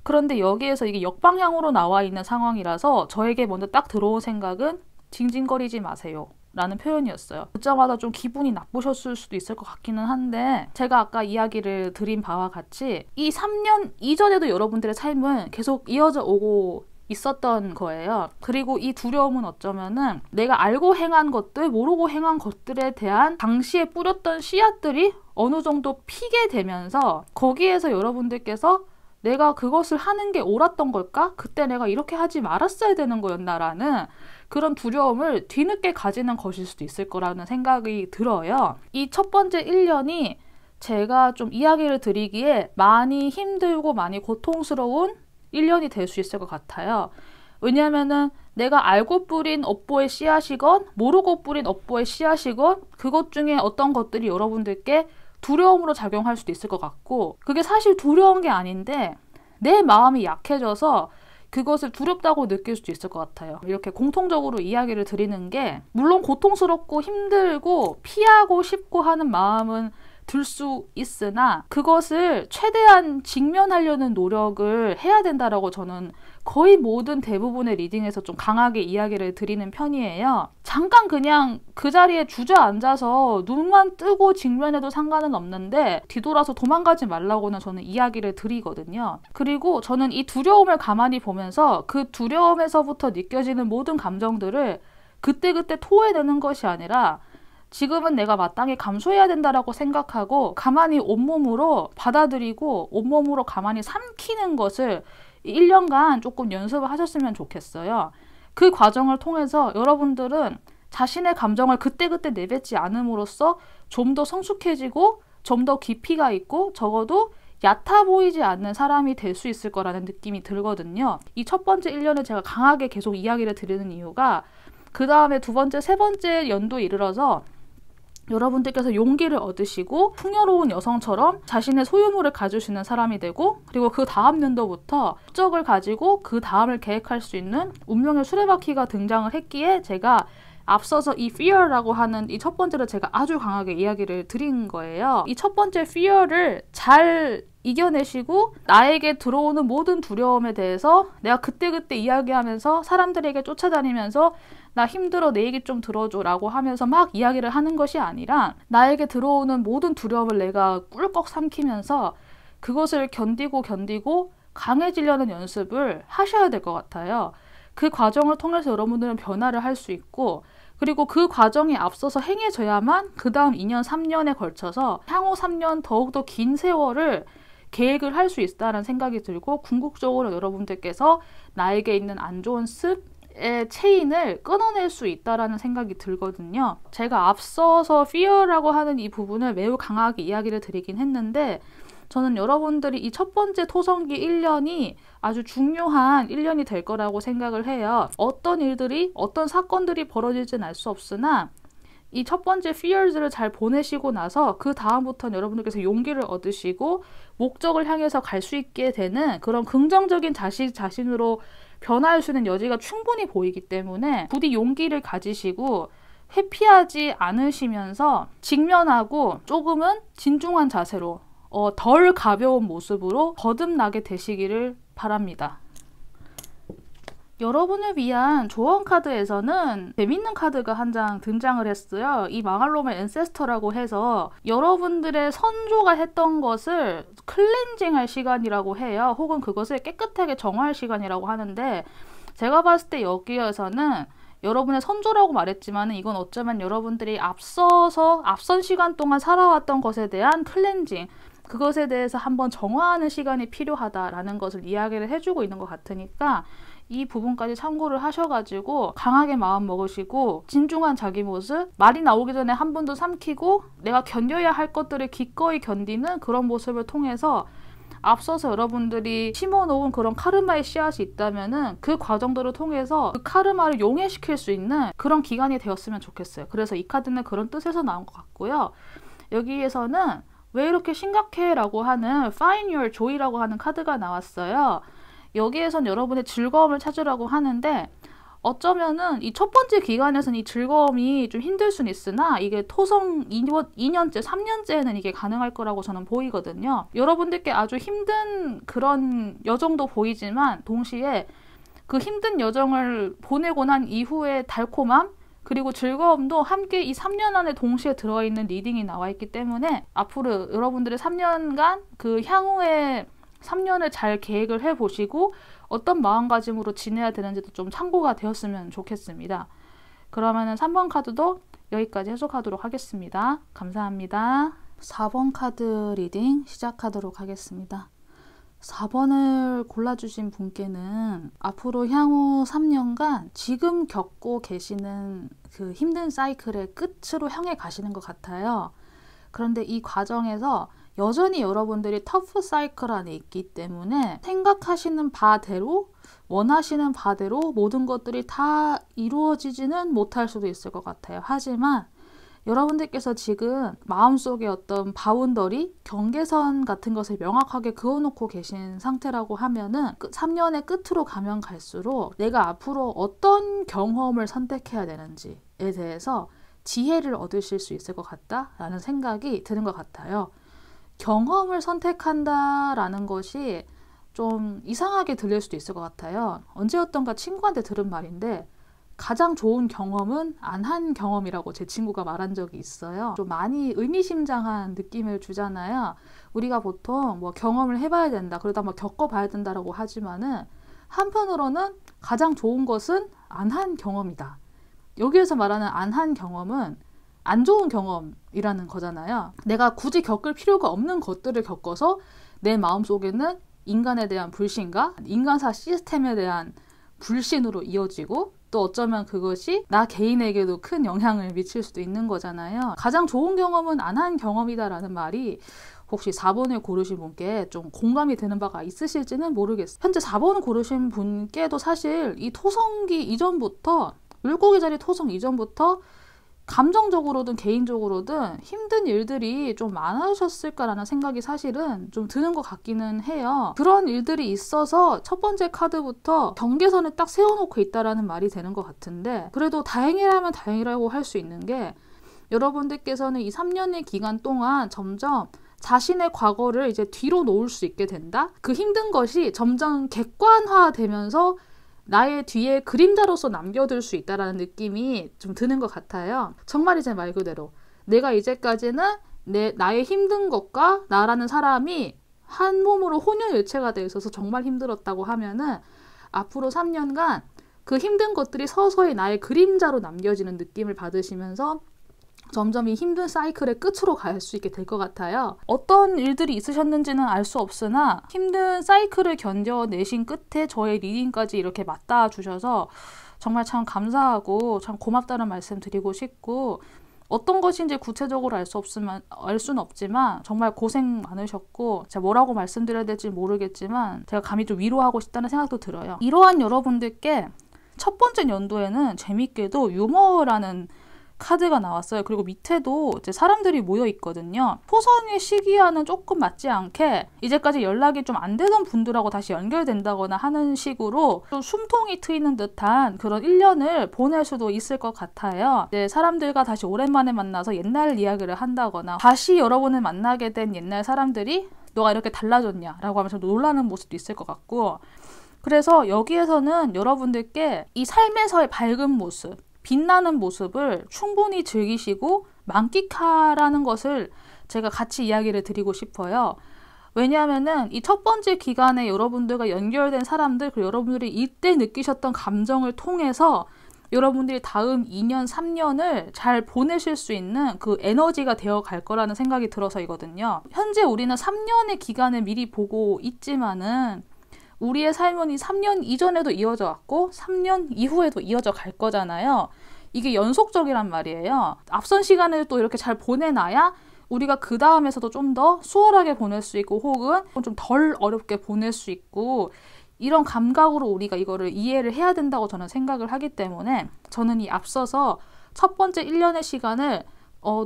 그런데 여기에서 이게 역방향으로 나와 있는 상황이라서 저에게 먼저 딱 들어온 생각은 징징거리지 마세요 라는 표현이었어요. 듣자마자 좀 기분이 나쁘셨을 수도 있을 것 같기는 한데, 제가 아까 이야기를 드린 바와 같이 이 3년 이전에도 여러분들의 삶은 계속 이어져 오고 있었던 거예요. 그리고 이 두려움은 어쩌면은 내가 알고 행한 것들, 모르고 행한 것들에 대한 당시에 뿌렸던 씨앗들이 어느 정도 피게 되면서 거기에서 여러분들께서 내가 그것을 하는 게 옳았던 걸까? 그때 내가 이렇게 하지 말았어야 되는 거였나라는 그런 두려움을 뒤늦게 가지는 것일 수도 있을 거라는 생각이 들어요. 이 첫 번째 1년이 제가 좀 이야기를 드리기에 많이 힘들고 많이 고통스러운 1년이 될 수 있을 것 같아요. 왜냐하면은 내가 알고 뿌린 업보의 씨앗이건 모르고 뿌린 업보의 씨앗이건 그것 중에 어떤 것들이 여러분들께 두려움으로 작용할 수도 있을 것 같고, 그게 사실 두려운 게 아닌데 내 마음이 약해져서 그것을 두렵다고 느낄 수도 있을 것 같아요. 이렇게 공통적으로 이야기를 드리는 게, 물론 고통스럽고 힘들고 피하고 싶고 하는 마음은 들 수 있으나 그것을 최대한 직면하려는 노력을 해야 된다라고 저는 거의 모든 대부분의 리딩에서 좀 강하게 이야기를 드리는 편이에요. 잠깐 그냥 그 자리에 주저앉아서 눈만 뜨고 직면해도 상관은 없는데 뒤돌아서 도망가지 말라고는 저는 이야기를 드리거든요. 그리고 저는 이 두려움을 가만히 보면서 그 두려움에서부터 느껴지는 모든 감정들을 그때그때 토해내는 것이 아니라 지금은 내가 마땅히 감수해야 된다라고 생각하고 가만히 온몸으로 받아들이고 온몸으로 가만히 삼키는 것을 1년간 조금 연습을 하셨으면 좋겠어요. 그 과정을 통해서 여러분들은 자신의 감정을 그때그때 내뱉지 않음으로써 좀 더 성숙해지고 좀 더 깊이가 있고 적어도 얕아 보이지 않는 사람이 될 수 있을 거라는 느낌이 들거든요. 이 첫 번째 1년을 제가 강하게 계속 이야기를 드리는 이유가, 그 다음에 두 번째, 세 번째 연도에 이르러서 여러분들께서 용기를 얻으시고 풍요로운 여성처럼 자신의 소유물을 가지시는 사람이 되고, 그리고 그 다음 연도부터 목적을 가지고 그 다음을 계획할 수 있는 운명의 수레바퀴가 등장을 했기에 제가 앞서서 이 fear라고 하는 이 첫 번째를 제가 아주 강하게 이야기를 드린 거예요. 이 첫 번째 fear를 잘 이겨내시고 나에게 들어오는 모든 두려움에 대해서 내가 그때그때 이야기하면서 사람들에게 쫓아다니면서 나 힘들어, 내 얘기 좀 들어줘 라고 하면서 막 이야기를 하는 것이 아니라, 나에게 들어오는 모든 두려움을 내가 꿀꺽 삼키면서 그것을 견디고 강해지려는 연습을 하셔야 될 것 같아요. 그 과정을 통해서 여러분들은 변화를 할 수 있고, 그리고 그 과정에 앞서서 행해져야만 그 다음 2년, 3년에 걸쳐서 향후 3년 더욱더 긴 세월을 계획을 할 수 있다는 생각이 들고, 궁극적으로 여러분들께서 나에게 있는 안 좋은 습의 체인을 끊어낼 수 있다는 생각이 들거든요. 제가 앞서서 fear라고 하는 이 부분을 매우 강하게 이야기를 드리긴 했는데, 저는 여러분들이 이 첫 번째 토성기 1년이 아주 중요한 1년이 될 거라고 생각을 해요. 어떤 일들이, 어떤 사건들이 벌어질지는 알 수 없으나 이 첫 번째 fears를 잘 보내시고 나서 그 다음부터는 여러분들께서 용기를 얻으시고 목적을 향해서 갈 수 있게 되는 그런 긍정적인 자신으로 변화할 수 있는 여지가 충분히 보이기 때문에 부디 용기를 가지시고 회피하지 않으시면서 직면하고 조금은 진중한 자세로 덜 가벼운 모습으로 거듭나게 되시기를 바랍니다. 여러분을 위한 조언 카드에서는 재밌는 카드가 한 장 등장을 했어요. 이 망할놈의 앤세스터라고 해서 여러분들의 선조가 했던 것을 클렌징할 시간이라고 해요. 혹은 그것을 깨끗하게 정화할 시간이라고 하는데, 제가 봤을 때 여기에서는 여러분의 선조라고 말했지만 이건 어쩌면 여러분들이 앞선 시간 동안 살아왔던 것에 대한 클렌징, 그것에 대해서 한번 정화하는 시간이 필요하다라는 것을 이야기를 해주고 있는 것 같으니까 이 부분까지 참고를 하셔가지고 강하게 마음 먹으시고 진중한 자기 모습, 말이 나오기 전에 한 번 더 삼키고 내가 견뎌야 할 것들을 기꺼이 견디는 그런 모습을 통해서 앞서서 여러분들이 심어놓은 그런 카르마의 씨앗이 있다면은 그 과정들을 통해서 그 카르마를 용해시킬 수 있는 그런 기간이 되었으면 좋겠어요. 그래서 이 카드는 그런 뜻에서 나온 것 같고요. 여기에서는 왜 이렇게 심각해? 라고 하는 Find Your Joy라고 하는 카드가 나왔어요. 여기에선 여러분의 즐거움을 찾으라고 하는데, 어쩌면은 이 첫 번째 기간에서는 이 즐거움이 좀 힘들 수는 있으나 이게 토성 2년째, 3년째에는 이게 가능할 거라고 저는 보이거든요. 여러분들께 아주 힘든 그런 여정도 보이지만 동시에 그 힘든 여정을 보내고 난 이후의 달콤함, 그리고 즐거움도 함께 이 3년 안에 동시에 들어있는 리딩이 나와 있기 때문에 앞으로 여러분들의 3년간 그 향후의 3년을 잘 계획을 해보시고 어떤 마음가짐으로 지내야 되는지도 좀 참고가 되었으면 좋겠습니다. 그러면은 3번 카드도 여기까지 해석하도록 하겠습니다. 감사합니다. 4번 카드 리딩 시작하도록 하겠습니다. 4번을 골라주신 분께는 앞으로 향후 3년간 지금 겪고 계시는 그 힘든 사이클의 끝으로 향해 가시는 것 같아요. 그런데 이 과정에서 여전히 여러분들이 터프 사이클 안에 있기 때문에 생각하시는 바대로, 원하시는 바대로 모든 것들이 다 이루어지지는 못할 수도 있을 것 같아요. 하지만 여러분들께서 지금 마음속에 어떤 바운더리, 경계선 같은 것을 명확하게 그어놓고 계신 상태라고 하면은 3년의 끝으로 가면 갈수록 내가 앞으로 어떤 경험을 선택해야 되는지에 대해서 지혜를 얻으실 수 있을 것 같다라는 생각이 드는 것 같아요. 경험을 선택한다라는 것이 좀 이상하게 들릴 수도 있을 것 같아요. 언제였던가 친구한테 들은 말인데, 가장 좋은 경험은 안 한 경험이라고 제 친구가 말한 적이 있어요. 좀 많이 의미심장한 느낌을 주잖아요. 우리가 보통 뭐 경험을 해봐야 된다, 그러다 뭐 겪어봐야 된다라고 하지만은 한편으로는 가장 좋은 것은 안 한 경험이다. 여기에서 말하는 안 한 경험은 안 좋은 경험이라는 거잖아요. 내가 굳이 겪을 필요가 없는 것들을 겪어서 내 마음속에는 인간에 대한 불신과 인간사 시스템에 대한 불신으로 이어지고, 또 어쩌면 그것이 나 개인에게도 큰 영향을 미칠 수도 있는 거잖아요. 가장 좋은 경험은 안 한 경험이다라는 말이 혹시 4번을 고르신 분께 좀 공감이 되는 바가 있으실지는 모르겠어요. 현재 4번을 고르신 분께도 사실 이 토성기 이전부터, 물고기 자리 토성 이전부터 감정적으로든 개인적으로든 힘든 일들이 좀 많으셨을까라는 생각이 사실은 좀 드는 것 같기는 해요. 그런 일들이 있어서 첫 번째 카드부터 경계선을 딱 세워놓고 있다라는 말이 되는 것 같은데, 그래도 다행이라면 다행이라고 할 수 있는 게, 여러분들께서는 이 3년의 기간 동안 점점 자신의 과거를 이제 뒤로 놓을 수 있게 된다? 그 힘든 것이 점점 객관화되면서 나의 뒤에 그림자로서 남겨둘 수 있다라는 느낌이 좀 드는 것 같아요. 정말 이제 말 그대로 내가 이제까지는 나의 힘든 것과 나라는 사람이 한 몸으로 혼연일체가 되어 있어서 정말 힘들었다고 하면은 앞으로 3년간 그 힘든 것들이 서서히 나의 그림자로 남겨지는 느낌을 받으시면서 점점 이 힘든 사이클의 끝으로 갈 수 있게 될 것 같아요. 어떤 일들이 있으셨는지는 알 수 없으나 힘든 사이클을 견뎌내신 끝에 저의 리딩까지 이렇게 맞닿아 주셔서 정말 참 감사하고 참 고맙다는 말씀 드리고 싶고, 어떤 것인지 구체적으로 알 수는 없지만 정말 고생 많으셨고, 제가 뭐라고 말씀드려야 될지 모르겠지만 제가 감히 좀 위로하고 싶다는 생각도 들어요. 이러한 여러분들께 첫 번째 연도에는 재밌게도 유머라는 카드가 나왔어요. 그리고 밑에도 이제 사람들이 모여 있거든요. 토성의 시기와는 조금 맞지 않게 이제까지 연락이 좀 안 되던 분들하고 다시 연결된다거나 하는 식으로 좀 숨통이 트이는 듯한 그런 1년을 보낼 수도 있을 것 같아요. 이제 사람들과 다시 오랜만에 만나서 옛날 이야기를 한다거나, 다시 여러분을 만나게 된 옛날 사람들이 너가 이렇게 달라졌냐 라고 하면서 놀라는 모습도 있을 것 같고, 그래서 여기에서는 여러분들께 이 삶에서의 밝은 모습, 빛나는 모습을 충분히 즐기시고 만끽하라는 것을 제가 같이 이야기를 드리고 싶어요. 왜냐하면은 이 첫 번째 기간에 여러분들과 연결된 사람들, 그리고 여러분들이 이때 느끼셨던 감정을 통해서 여러분들이 다음 2년, 3년을 잘 보내실 수 있는 그 에너지가 되어 갈 거라는 생각이 들어서이거든요. 현재 우리는 3년의 기간을 미리 보고 있지만은 우리의 삶은 이 3년 이전에도 이어져 왔고 3년 이후에도 이어져 갈 거잖아요. 이게 연속적이란 말이에요. 앞선 시간을 또 이렇게 잘 보내놔야 우리가 그 다음에서도 좀 더 수월하게 보낼 수 있고, 혹은 좀 덜 어렵게 보낼 수 있고, 이런 감각으로 우리가 이거를 이해를 해야 된다고 저는 생각을 하기 때문에, 저는 이 앞서서 첫 번째 1년의 시간을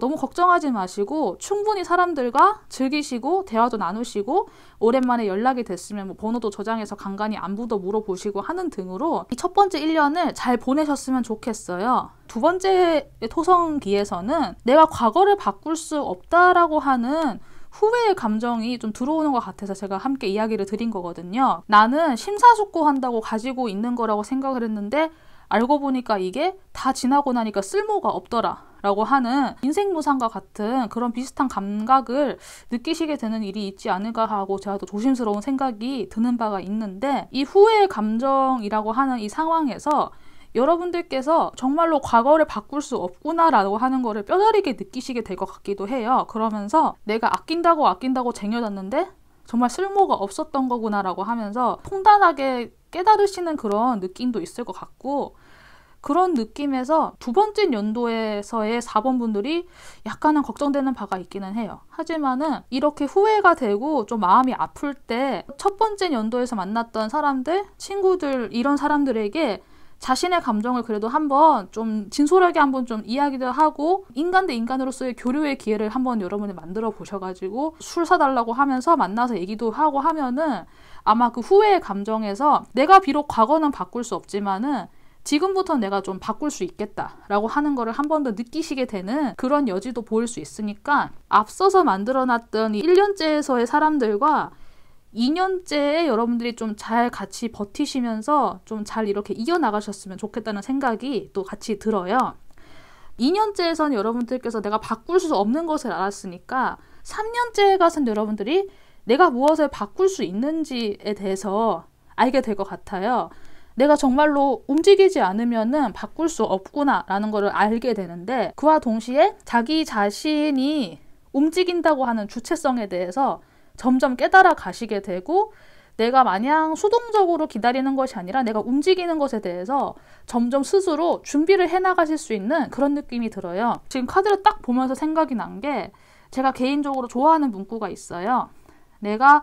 너무 걱정하지 마시고 충분히 사람들과 즐기시고 대화도 나누시고, 오랜만에 연락이 됐으면 뭐 번호도 저장해서 간간히 안부도 물어보시고 하는 등으로 이 첫 번째 1년을 잘 보내셨으면 좋겠어요. 두 번째 토성기에서는 내가 과거를 바꿀 수 없다라고 하는 후회의 감정이 좀 들어오는 것 같아서 제가 함께 이야기를 드린 거거든요. 나는 심사숙고한다고 가지고 있는 거라고 생각을 했는데 알고 보니까 이게 다 지나고 나니까 쓸모가 없더라 라고 하는 인생무상과 같은 그런 비슷한 감각을 느끼시게 되는 일이 있지 않을까 하고 제가 또 조심스러운 생각이 드는 바가 있는데, 이 후회의 감정이라고 하는 이 상황에서 여러분들께서 정말로 과거를 바꿀 수 없구나 라고 하는 거를 뼈저리게 느끼시게 될 것 같기도 해요. 그러면서 내가 아낀다고 쟁여놨는데 정말 쓸모가 없었던 거구나 라고 하면서 통단하게 깨달으시는 그런 느낌도 있을 것 같고, 그런 느낌에서 두 번째 연도에서의 4번 분들이 약간은 걱정되는 바가 있기는 해요. 하지만은 이렇게 후회가 되고 좀 마음이 아플 때 첫 번째 연도에서 만났던 사람들, 친구들, 이런 사람들에게 자신의 감정을 그래도 한번 좀 진솔하게 한번 좀 이야기도 하고, 인간 대 인간으로서의 교류의 기회를 한번 여러분이 만들어 보셔가지고 술 사달라고 하면서 만나서 얘기도 하고 하면은 아마 그 후회의 감정에서 내가 비록 과거는 바꿀 수 없지만은 지금부터 내가 좀 바꿀 수 있겠다라고 하는 거를 한 번 더 느끼시게 되는 그런 여지도 보일 수 있으니까, 앞서서 만들어놨던 이 1년째에서의 사람들과 2년째에 여러분들이 좀 잘 같이 버티시면서 좀 잘 이렇게 이겨나가셨으면 좋겠다는 생각이 또 같이 들어요. 2년째에서는 여러분들께서 내가 바꿀 수 없는 것을 알았으니까 3년째에 가서는 여러분들이 내가 무엇을 바꿀 수 있는지에 대해서 알게 될 것 같아요. 내가 정말로 움직이지 않으면은 바꿀 수 없구나라는 거를 알게 되는데, 그와 동시에 자기 자신이 움직인다고 하는 주체성에 대해서 점점 깨달아 가시게 되고, 내가 마냥 수동적으로 기다리는 것이 아니라 내가 움직이는 것에 대해서 점점 스스로 준비를 해나가실 수 있는 그런 느낌이 들어요. 지금 카드를 딱 보면서 생각이 난 게, 제가 개인적으로 좋아하는 문구가 있어요. 내가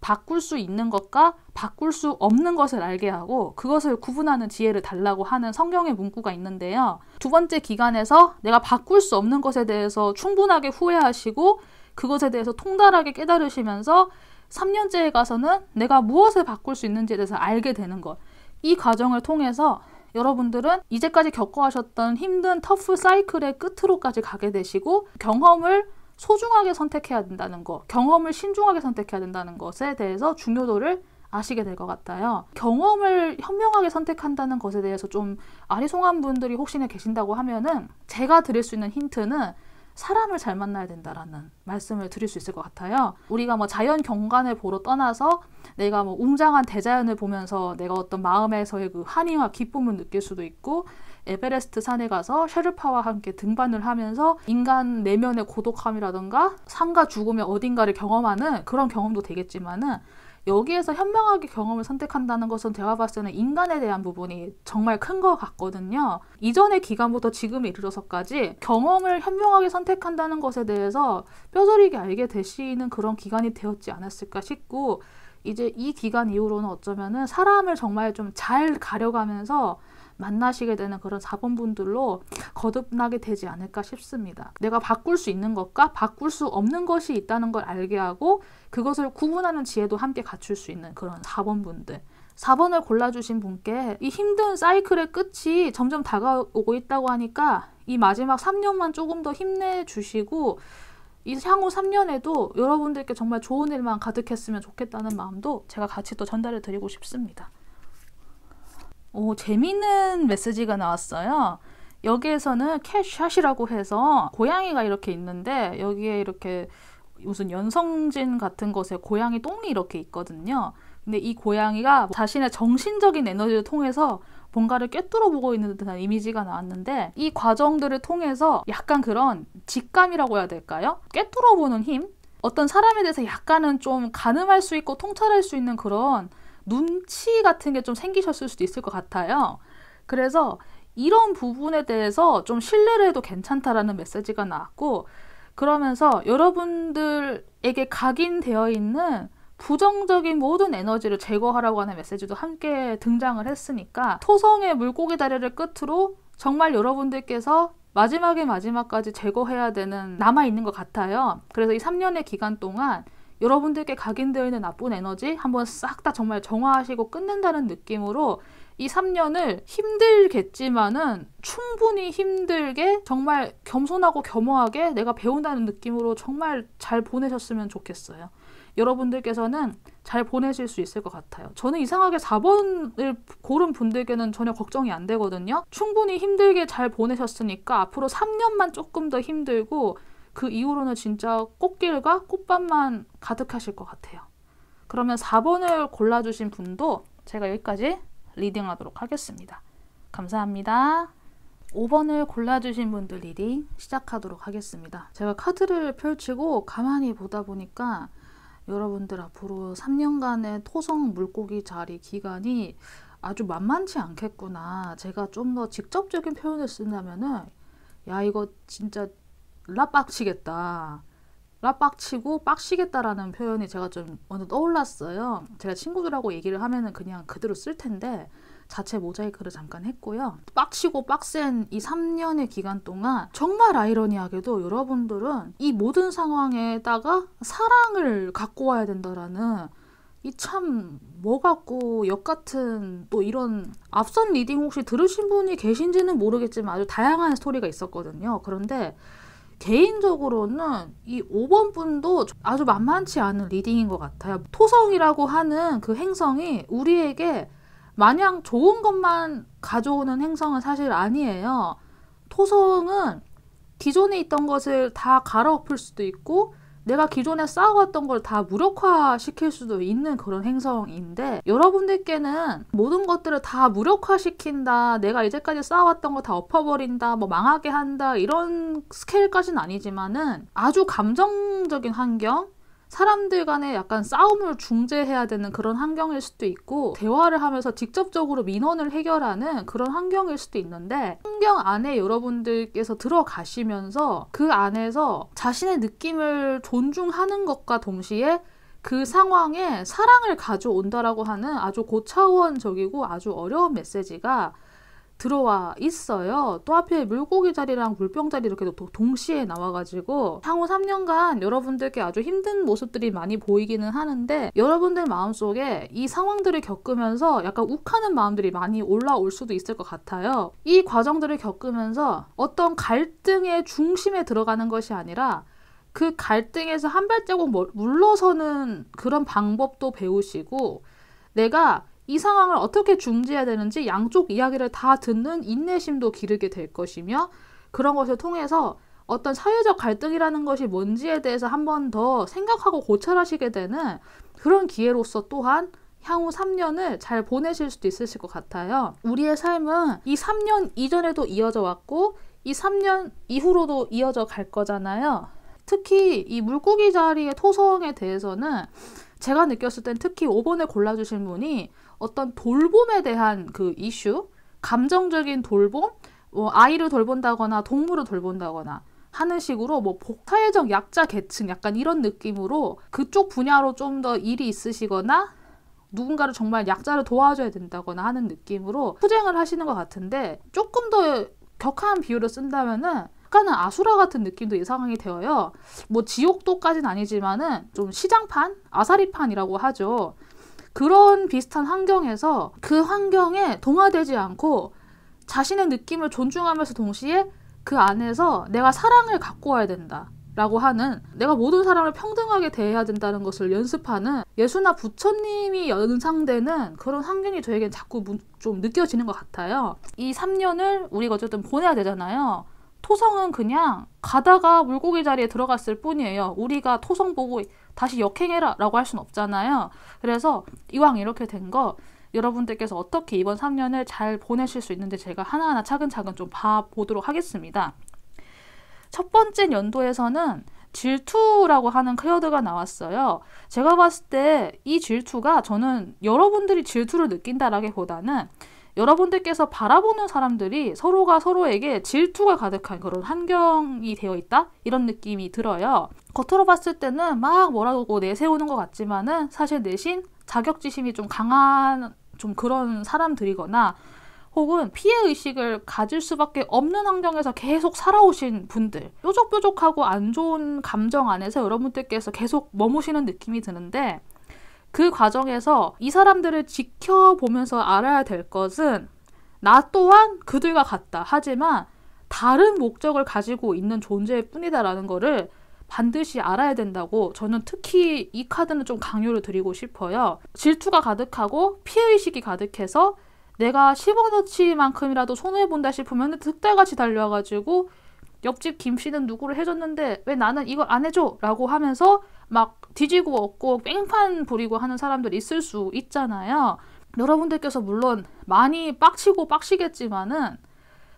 바꿀 수 있는 것과 바꿀 수 없는 것을 알게 하고 그것을 구분하는 지혜를 달라고 하는 성경의 문구가 있는데요. 두 번째 기간에서 내가 바꿀 수 없는 것에 대해서 충분하게 후회하시고 그것에 대해서 통달하게 깨달으시면서 3년째에 가서는 내가 무엇을 바꿀 수 있는지에 대해서 알게 되는 것. 이 과정을 통해서 여러분들은 이제까지 겪어하셨던 힘든 터프 사이클의 끝으로까지 가게 되시고, 경험을 소중하게 선택해야 된다는 것, 경험을 신중하게 선택해야 된다는 것에 대해서 중요도를 아시게 될 것 같아요. 경험을 현명하게 선택한다는 것에 대해서 좀 아리송한 분들이 혹시나 계신다고 하면은 제가 드릴 수 있는 힌트는, 사람을 잘 만나야 된다라는 말씀을 드릴 수 있을 것 같아요. 우리가 뭐 자연 경관을 보러 떠나서 내가 뭐 웅장한 대자연을 보면서 내가 어떤 마음에서의 그 환희와 기쁨을 느낄 수도 있고, 에베레스트 산에 가서 셰르파와 함께 등반을 하면서 인간 내면의 고독함이라든가 삶과 죽음의 어딘가를 경험하는 그런 경험도 되겠지만은, 여기에서 현명하게 경험을 선택한다는 것은 제가 봤을 때는 인간에 대한 부분이 정말 큰 것 같거든요. 이전의 기간부터 지금에 이르러서까지 경험을 현명하게 선택한다는 것에 대해서 뼈저리게 알게 되시는 그런 기간이 되었지 않았을까 싶고, 이제 이 기간 이후로는 어쩌면은 사람을 정말 좀 잘 가려가면서 만나시게 되는 그런 자본분들로 거듭나게 되지 않을까 싶습니다. 내가 바꿀 수 있는 것과 바꿀 수 없는 것이 있다는 걸 알게 하고, 그것을 구분하는 지혜도 함께 갖출 수 있는 그런 4번분들. 4번을 골라주신 분께 이 힘든 사이클의 끝이 점점 다가오고 있다고 하니까 이 마지막 3년만 조금 더 힘내주시고, 이 향후 3년에도 여러분들께 정말 좋은 일만 가득했으면 좋겠다는 마음도 제가 같이 또 전달해 드리고 싶습니다. 재미있는 메시지가 나왔어요. 여기에서는 캣샷이라고 해서 고양이가 이렇게 있는데, 여기에 이렇게 무슨 연성진 같은 것에 고양이 똥이 이렇게 있거든요. 근데 이 고양이가 자신의 정신적인 에너지를 통해서 뭔가를 꿰뚫어 보고 있는 듯한 이미지가 나왔는데, 이 과정들을 통해서 약간 그런 직감이라고 해야 될까요? 꿰뚫어 보는 힘? 어떤 사람에 대해서 약간은 좀 가늠할 수 있고 통찰할 수 있는 그런 눈치 같은 게 좀 생기셨을 수도 있을 것 같아요. 그래서 이런 부분에 대해서 좀 신뢰를 해도 괜찮다라는 메시지가 나왔고, 그러면서 여러분들에게 각인되어 있는 부정적인 모든 에너지를 제거하라고 하는 메시지도 함께 등장을 했으니까, 토성의 물고기 다리를 끝으로 정말 여러분들께서 마지막까지 제거해야 되는 남아있는 것 같아요. 그래서 이 3년의 기간 동안 여러분들께 각인되어 있는 나쁜 에너지 한번 싹 다 정말 정화하시고 끝낸다는 느낌으로 이 3년을 힘들겠지만은 충분히 힘들게 정말 겸손하고 겸허하게 내가 배운다는 느낌으로 정말 잘 보내셨으면 좋겠어요. 여러분들께서는 잘 보내실 수 있을 것 같아요. 저는 이상하게 4번을 고른 분들께는 전혀 걱정이 안 되거든요. 충분히 힘들게 잘 보내셨으니까 앞으로 3년만 조금 더 힘들고, 그 이후로는 진짜 꽃길과 꽃밭만 가득하실 것 같아요. 그러면 4번을 골라주신 분도 제가 여기까지 리딩하도록 하겠습니다. 감사합니다. 5번을 골라주신 분들 리딩 시작하도록 하겠습니다. 제가 카드를 펼치고 가만히 보다 보니까 여러분들 앞으로 3년간의 토성 물고기 자리 기간이 아주 만만치 않겠구나. 제가 좀 더 직접적인 표현을 쓴다면은, 야, 이거 진짜 라빡치겠다. 라빡치고 빡시겠다라는 표현이 제가 좀 먼저 떠올랐어요. 제가 친구들하고 얘기를 하면은 그냥 그대로 쓸 텐데 자체 모자이크를 잠깐 했고요. 빡치고 빡센 이 3년의 기간 동안 정말 아이러니하게도 여러분들은 이 모든 상황에다가 사랑을 갖고 와야 된다라는, 이 참 뭐 같고 역 같은 또 이런, 앞선 리딩 혹시 들으신 분이 계신지는 모르겠지만 아주 다양한 스토리가 있었거든요. 그런데 개인적으로는 이 5번 분도 아주 만만치 않은 리딩인 것 같아요. 토성이라고 하는 그 행성이 우리에게 마냥 좋은 것만 가져오는 행성은 사실 아니에요. 토성은 기존에 있던 것을 다 갈아엎을 수도 있고, 내가 기존에 쌓아왔던 걸 다 무력화시킬 수도 있는 그런 행성인데, 여러분들께는 모든 것들을 다 무력화시킨다, 내가 이제까지 쌓아왔던 거 다 엎어버린다, 뭐 망하게 한다, 이런 스케일까지는 아니지만은 아주 감정적인 환경, 사람들 간에 약간 싸움을 중재해야 되는 그런 환경일 수도 있고, 대화를 하면서 직접적으로 민원을 해결하는 그런 환경일 수도 있는데, 환경 안에 여러분들께서 들어가시면서 그 안에서 자신의 느낌을 존중하는 것과 동시에 그 상황에 사랑을 가져온다라고 하는 아주 고차원적이고 아주 어려운 메시지가 들어와 있어요. 또 하필 물고기 자리랑 물병 자리 이렇게 동시에 나와가지고 향후 3년간 여러분들께 아주 힘든 모습들이 많이 보이기는 하는데, 여러분들 마음속에 이 상황들을 겪으면서 약간 욱하는 마음들이 많이 올라올 수도 있을 것 같아요. 이 과정들을 겪으면서 어떤 갈등의 중심에 들어가는 것이 아니라 그 갈등에서 한 발자국 물러서는 그런 방법도 배우시고, 내가 이 상황을 어떻게 중재해야 되는지 양쪽 이야기를 다 듣는 인내심도 기르게 될 것이며, 그런 것을 통해서 어떤 사회적 갈등이라는 것이 뭔지에 대해서 한 번 더 생각하고 고찰하시게 되는 그런 기회로서 또한 향후 3년을 잘 보내실 수도 있으실 것 같아요. 우리의 삶은 이 3년 이전에도 이어져 왔고 이 3년 이후로도 이어져 갈 거잖아요. 특히 이 물고기 자리의 토성에 대해서는 제가 느꼈을 땐 특히 5번을 골라주신 분이 어떤 돌봄에 대한 그 이슈, 감정적인 돌봄, 아이를 돌본다거나 동물을 돌본다거나 하는 식으로 사회적 약자 계층 약간 이런 느낌으로 그쪽 분야로 좀 더 일이 있으시거나 누군가를 정말 약자를 도와줘야 된다거나 하는 느낌으로 투쟁을 하시는 것 같은데, 조금 더 격한 비유를 쓴다면은 약간은 아수라 같은 느낌도 예상이 되어요. 지옥도까지는 아니지만은 좀 시장판? 아사리판이라고 하죠. 그런 비슷한 환경에서 그 환경에 동화되지 않고 자신의 느낌을 존중하면서 동시에 그 안에서 내가 사랑을 갖고 와야 된다 라고 하는, 내가 모든 사람을 평등하게 대해야 된다는 것을 연습하는 예수나 부처님이 연상되는 그런 환경이 저에겐 자꾸 좀 느껴지는 것 같아요. 이 3년을 우리가 어쨌든 보내야 되잖아요. 토성은 그냥 가다가 물고기 자리에 들어갔을 뿐이에요. 우리가 토성 보고 다시 역행해라 라고 할 수는 없잖아요. 그래서 이왕 이렇게 된 거 여러분들께서 어떻게 이번 3년을 잘 보내실 수 있는지 제가 하나하나 차근차근 좀 봐보도록 하겠습니다. 첫 번째 연도에서는 질투라고 하는 키워드가 나왔어요. 제가 봤을 때 이 질투가, 저는 여러분들이 질투를 느낀다라기보다는 여러분들께서 바라보는 사람들이 서로가 서로에게 질투가 가득한 그런 환경이 되어 있다? 이런 느낌이 들어요. 겉으로 봤을 때는 막 뭐라고 내세우는 것 같지만은 사실 내신 자격지심이 좀 강한 좀 그런 사람들이거나 혹은 피해의식을 가질 수밖에 없는 환경에서 계속 살아오신 분들, 뾰족뾰족하고 안 좋은 감정 안에서 여러분들께서 계속 머무시는 느낌이 드는데, 그 과정에서 이 사람들을 지켜보면서 알아야 될 것은 나 또한 그들과 같다. 하지만 다른 목적을 가지고 있는 존재일 뿐이다라는 거를 반드시 알아야 된다고 저는 특히 이 카드는 좀 강요를 드리고 싶어요. 질투가 가득하고 피해의식이 가득해서 내가 10원어치만큼이라도 손해본다 싶으면 득달같이 달려와가지고 옆집 김씨는 누구를 해줬는데 왜 나는 이걸 안 해줘? 라고 하면서 막 뒤지고 얻고 뺑판 부리고 하는 사람들이 있을 수 있잖아요. 여러분들께서 물론 많이 빡치고 빡시겠지만은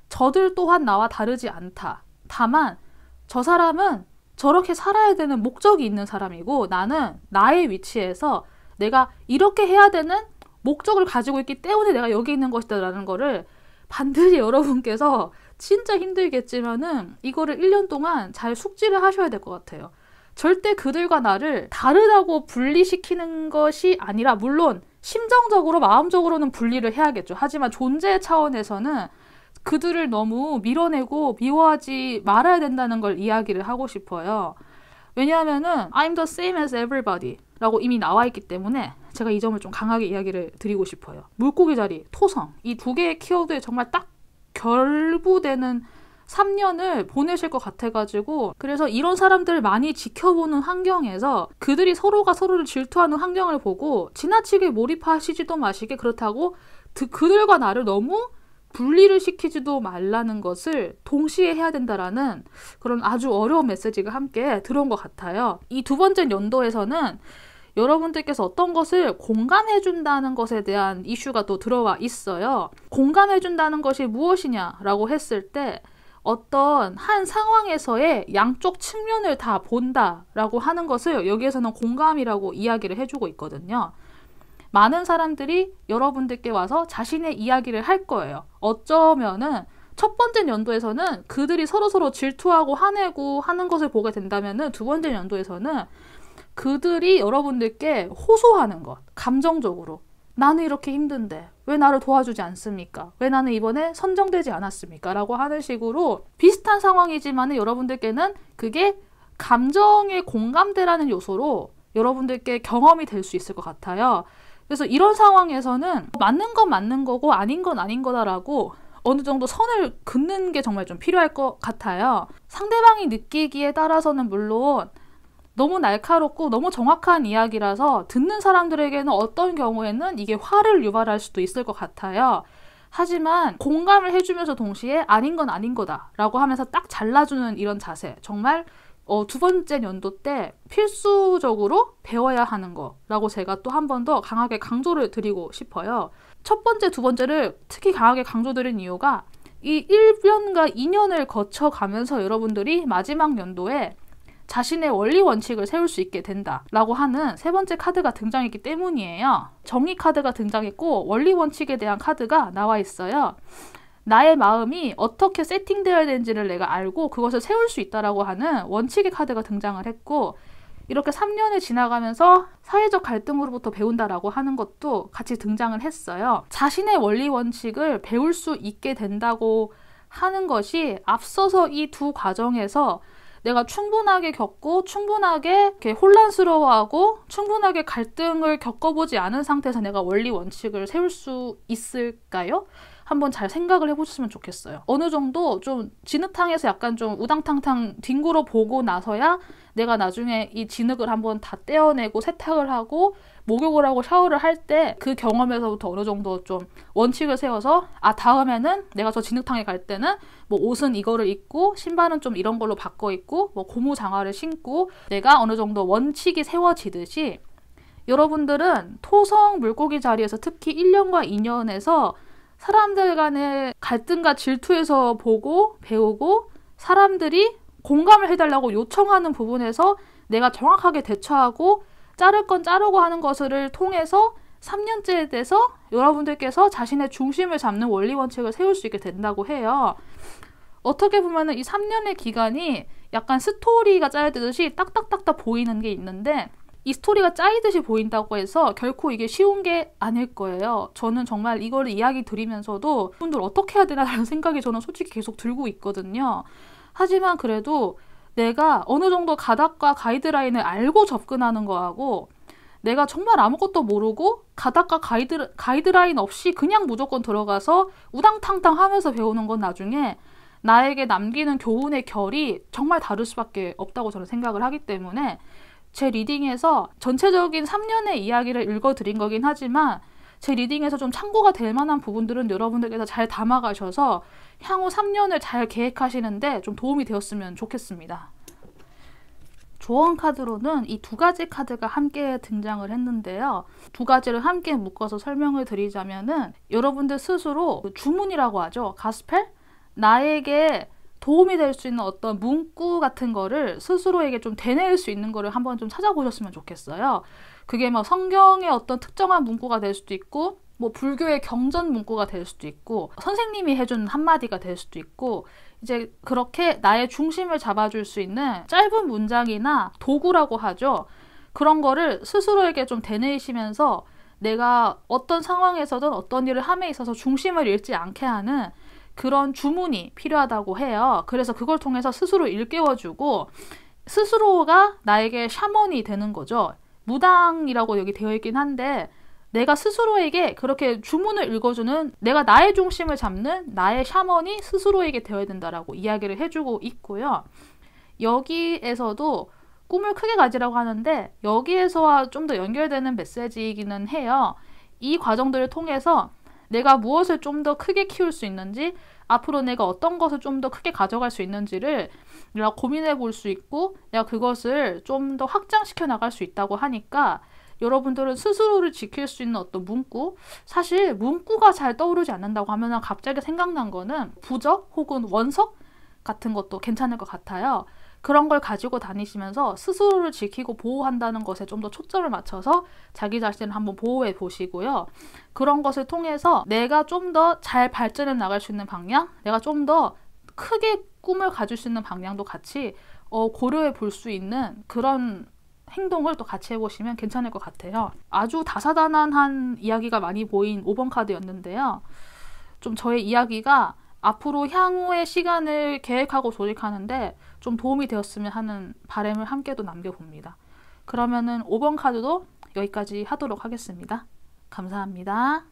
저들 또한 나와 다르지 않다. 다만 저 사람은 저렇게 살아야 되는 목적이 있는 사람이고 나는 나의 위치에서 내가 이렇게 해야 되는 목적을 가지고 있기 때문에 내가 여기 있는 것이다 라는 거를 반드시 여러분께서 진짜 힘들겠지만은 이거를 1년 동안 잘 숙지를 하셔야 될 것 같아요. 절대 그들과 나를 다르다고 분리시키는 것이 아니라, 물론 심정적으로 마음적으로는 분리를 해야겠죠. 하지만 존재 차원에서는 그들을 너무 밀어내고 미워하지 말아야 된다는 걸 이야기를 하고 싶어요. 왜냐하면은 I'm the same as everybody 라고 이미 나와 있기 때문에 제가 이 점을 좀 강하게 이야기를 드리고 싶어요. 물고기 자리, 토성, 이 두 개의 키워드에 정말 딱 결부되는 3년을 보내실 것 같아가지고, 그래서 이런 사람들을 많이 지켜보는 환경에서 그들이 서로가 서로를 질투하는 환경을 보고 지나치게 몰입하시지도 마시게, 그렇다고 그들과 나를 너무 분리를 시키지도 말라는 것을 동시에 해야 된다라는 그런 아주 어려운 메시지가 함께 들어온 것 같아요. 이 두 번째 연도에서는 여러분들께서 어떤 것을 공감해준다는 것에 대한 이슈가 또 들어와 있어요. 공감해준다는 것이 무엇이냐라고 했을 때 어떤 한 상황에서의 양쪽 측면을 다 본다라고 하는 것을 여기에서는 공감이라고 이야기를 해주고 있거든요. 많은 사람들이 여러분들께 와서 자신의 이야기를 할 거예요. 어쩌면은 첫 번째 연도에서는 그들이 서로서로 질투하고 화내고 하는 것을 보게 된다면은 두 번째 연도에서는 그들이 여러분들께 호소하는 것, 감정적으로 나는 이렇게 힘든데 왜 나를 도와주지 않습니까? 왜 나는 이번에 선정되지 않았습니까? 라고 하는 식으로 비슷한 상황이지만 여러분들께는 그게 감정의 공감대라는 요소로 여러분들께 경험이 될 수 있을 것 같아요. 그래서 이런 상황에서는 맞는 건 맞는 거고 아닌 건 아닌 거다라고 어느 정도 선을 긋는 게 정말 좀 필요할 것 같아요. 상대방이 느끼기에 따라서는 물론 너무 날카롭고 너무 정확한 이야기라서 듣는 사람들에게는 어떤 경우에는 이게 화를 유발할 수도 있을 것 같아요. 하지만 공감을 해주면서 동시에 아닌 건 아닌 거다 라고 하면서 딱 잘라주는 이런 자세, 정말 두 번째 연도 때 필수적으로 배워야 하는 거라고 제가 또 한 번 더 강하게 강조를 드리고 싶어요. 첫 번째, 두 번째를 특히 강하게 강조드린 이유가 이 1년과 2년을 거쳐가면서 여러분들이 마지막 연도에 자신의 원리 원칙을 세울 수 있게 된다라고 하는 세 번째 카드가 등장했기 때문이에요. 정의 카드가 등장했고 원리 원칙에 대한 카드가 나와 있어요. 나의 마음이 어떻게 세팅되어야 되는지를 내가 알고 그것을 세울 수 있다라고 하는 원칙의 카드가 등장을 했고, 이렇게 3년을 지나가면서 사회적 갈등으로부터 배운다라고 하는 것도 같이 등장을 했어요. 자신의 원리 원칙을 배울 수 있게 된다고 하는 것이 앞서서 이 두 과정에서 내가 충분하게 겪고 충분하게 이렇게 혼란스러워하고 충분하게 갈등을 겪어보지 않은 상태에서 내가 원리 원칙을 세울 수 있을까요? 한번 잘 생각을 해보셨으면 좋겠어요. 어느 정도 좀 진흙탕에서 약간 좀 우당탕탕 뒹굴어 보고 나서야 내가 나중에 이 진흙을 한번 다 떼어내고 세탁을 하고 목욕을 하고 샤워를 할 때 그 경험에서부터 어느 정도 좀 원칙을 세워서 다음에는 내가 저 진흙탕에 갈 때는 뭐 옷은 이거를 입고 신발은 좀 이런 걸로 바꿔 입고 뭐 고무 장화를 신고 내가 어느 정도 원칙이 세워지듯이 여러분들은 토성 물고기 자리에서 특히 1년과 2년에서 사람들 간의 갈등과 질투에서 보고 배우고 사람들이 공감을 해달라고 요청하는 부분에서 내가 정확하게 대처하고 자를 건 자르고 하는 것을 통해서 3년째에 돼서 여러분들께서 자신의 중심을 잡는 원리 원칙을 세울 수 있게 된다고 해요. 어떻게 보면 이 3년의 기간이 약간 스토리가 짜여지듯이 딱딱딱딱 보이는 게 있는데 이 스토리가 짜이듯이 보인다고 해서 결코 이게 쉬운 게 아닐 거예요. 저는 정말 이거를 이야기 드리면서도 분들 어떻게 해야 되나라는 생각이 저는 솔직히 계속 들고 있거든요. 하지만 그래도 내가 어느 정도 가닥과 가이드라인을 알고 접근하는 거하고 내가 정말 아무것도 모르고 가닥과 가이드라인 없이 그냥 무조건 들어가서 우당탕탕 하면서 배우는 건 나중에 나에게 남기는 교훈의 결이 정말 다를 수밖에 없다고 저는 생각을 하기 때문에 제 리딩에서 전체적인 3년의 이야기를 읽어드린 거긴 하지만 제 리딩에서 좀 참고가 될 만한 부분들은 여러분들께서 잘 담아가셔서 향후 3년을 잘 계획하시는데 좀 도움이 되었으면 좋겠습니다. 조언 카드로는 이 두 가지 카드가 함께 등장을 했는데요. 두 가지를 함께 묶어서 설명을 드리자면은 여러분들 스스로 주문이라고 하죠. 가스펠? 나에게 도움이 될 수 있는 어떤 문구 같은 거를 스스로에게 좀 되뇌일 수 있는 거를 한번 좀 찾아보셨으면 좋겠어요. 그게 뭐 성경의 어떤 특정한 문구가 될 수도 있고 뭐 불교의 경전 문구가 될 수도 있고 선생님이 해준 한마디가 될 수도 있고 이제 그렇게 나의 중심을 잡아줄 수 있는 짧은 문장이나 도구라고 하죠. 그런 거를 스스로에게 좀 되뇌이시면서 내가 어떤 상황에서든 어떤 일을 함에 있어서 중심을 잃지 않게 하는 그런 주문이 필요하다고 해요. 그래서 그걸 통해서 스스로 일깨워주고 스스로가 나에게 샤먼이 되는 거죠. 무당이라고 여기 되어 있긴 한데 내가 스스로에게 그렇게 주문을 읽어주는 내가 나의 중심을 잡는 나의 샤먼이 스스로에게 되어야 된다라고 이야기를 해주고 있고요. 여기에서도 꿈을 크게 가지라고 하는데 여기에서와 좀 더 연결되는 메시지이기는 해요. 이 과정들을 통해서 내가 무엇을 좀 더 크게 키울 수 있는지 앞으로 내가 어떤 것을 좀 더 크게 가져갈 수 있는지를 내가 고민해 볼 수 있고 내가 그것을 좀 더 확장시켜 나갈 수 있다고 하니까 여러분들은 스스로를 지킬 수 있는 어떤 문구, 사실 문구가 잘 떠오르지 않는다고 하면 갑자기 생각난 거는 부적 혹은 원석 같은 것도 괜찮을 것 같아요. 그런 걸 가지고 다니시면서 스스로를 지키고 보호한다는 것에 좀 더 초점을 맞춰서 자기 자신을 한번 보호해 보시고요. 그런 것을 통해서 내가 좀 더 잘 발전해 나갈 수 있는 방향, 내가 좀 더 크게 꿈을 가질 수 있는 방향도 같이 고려해 볼 수 있는 그런 행동을 또 같이 해보시면 괜찮을 것 같아요. 아주 다사다난한 이야기가 많이 보인 5번 카드였는데요. 좀 저의 이야기가 앞으로 향후의 시간을 계획하고 조직하는데 좀 도움이 되었으면 하는 바람을 함께 또 남겨봅니다. 그러면은 5번 카드도 여기까지 하도록 하겠습니다. 감사합니다.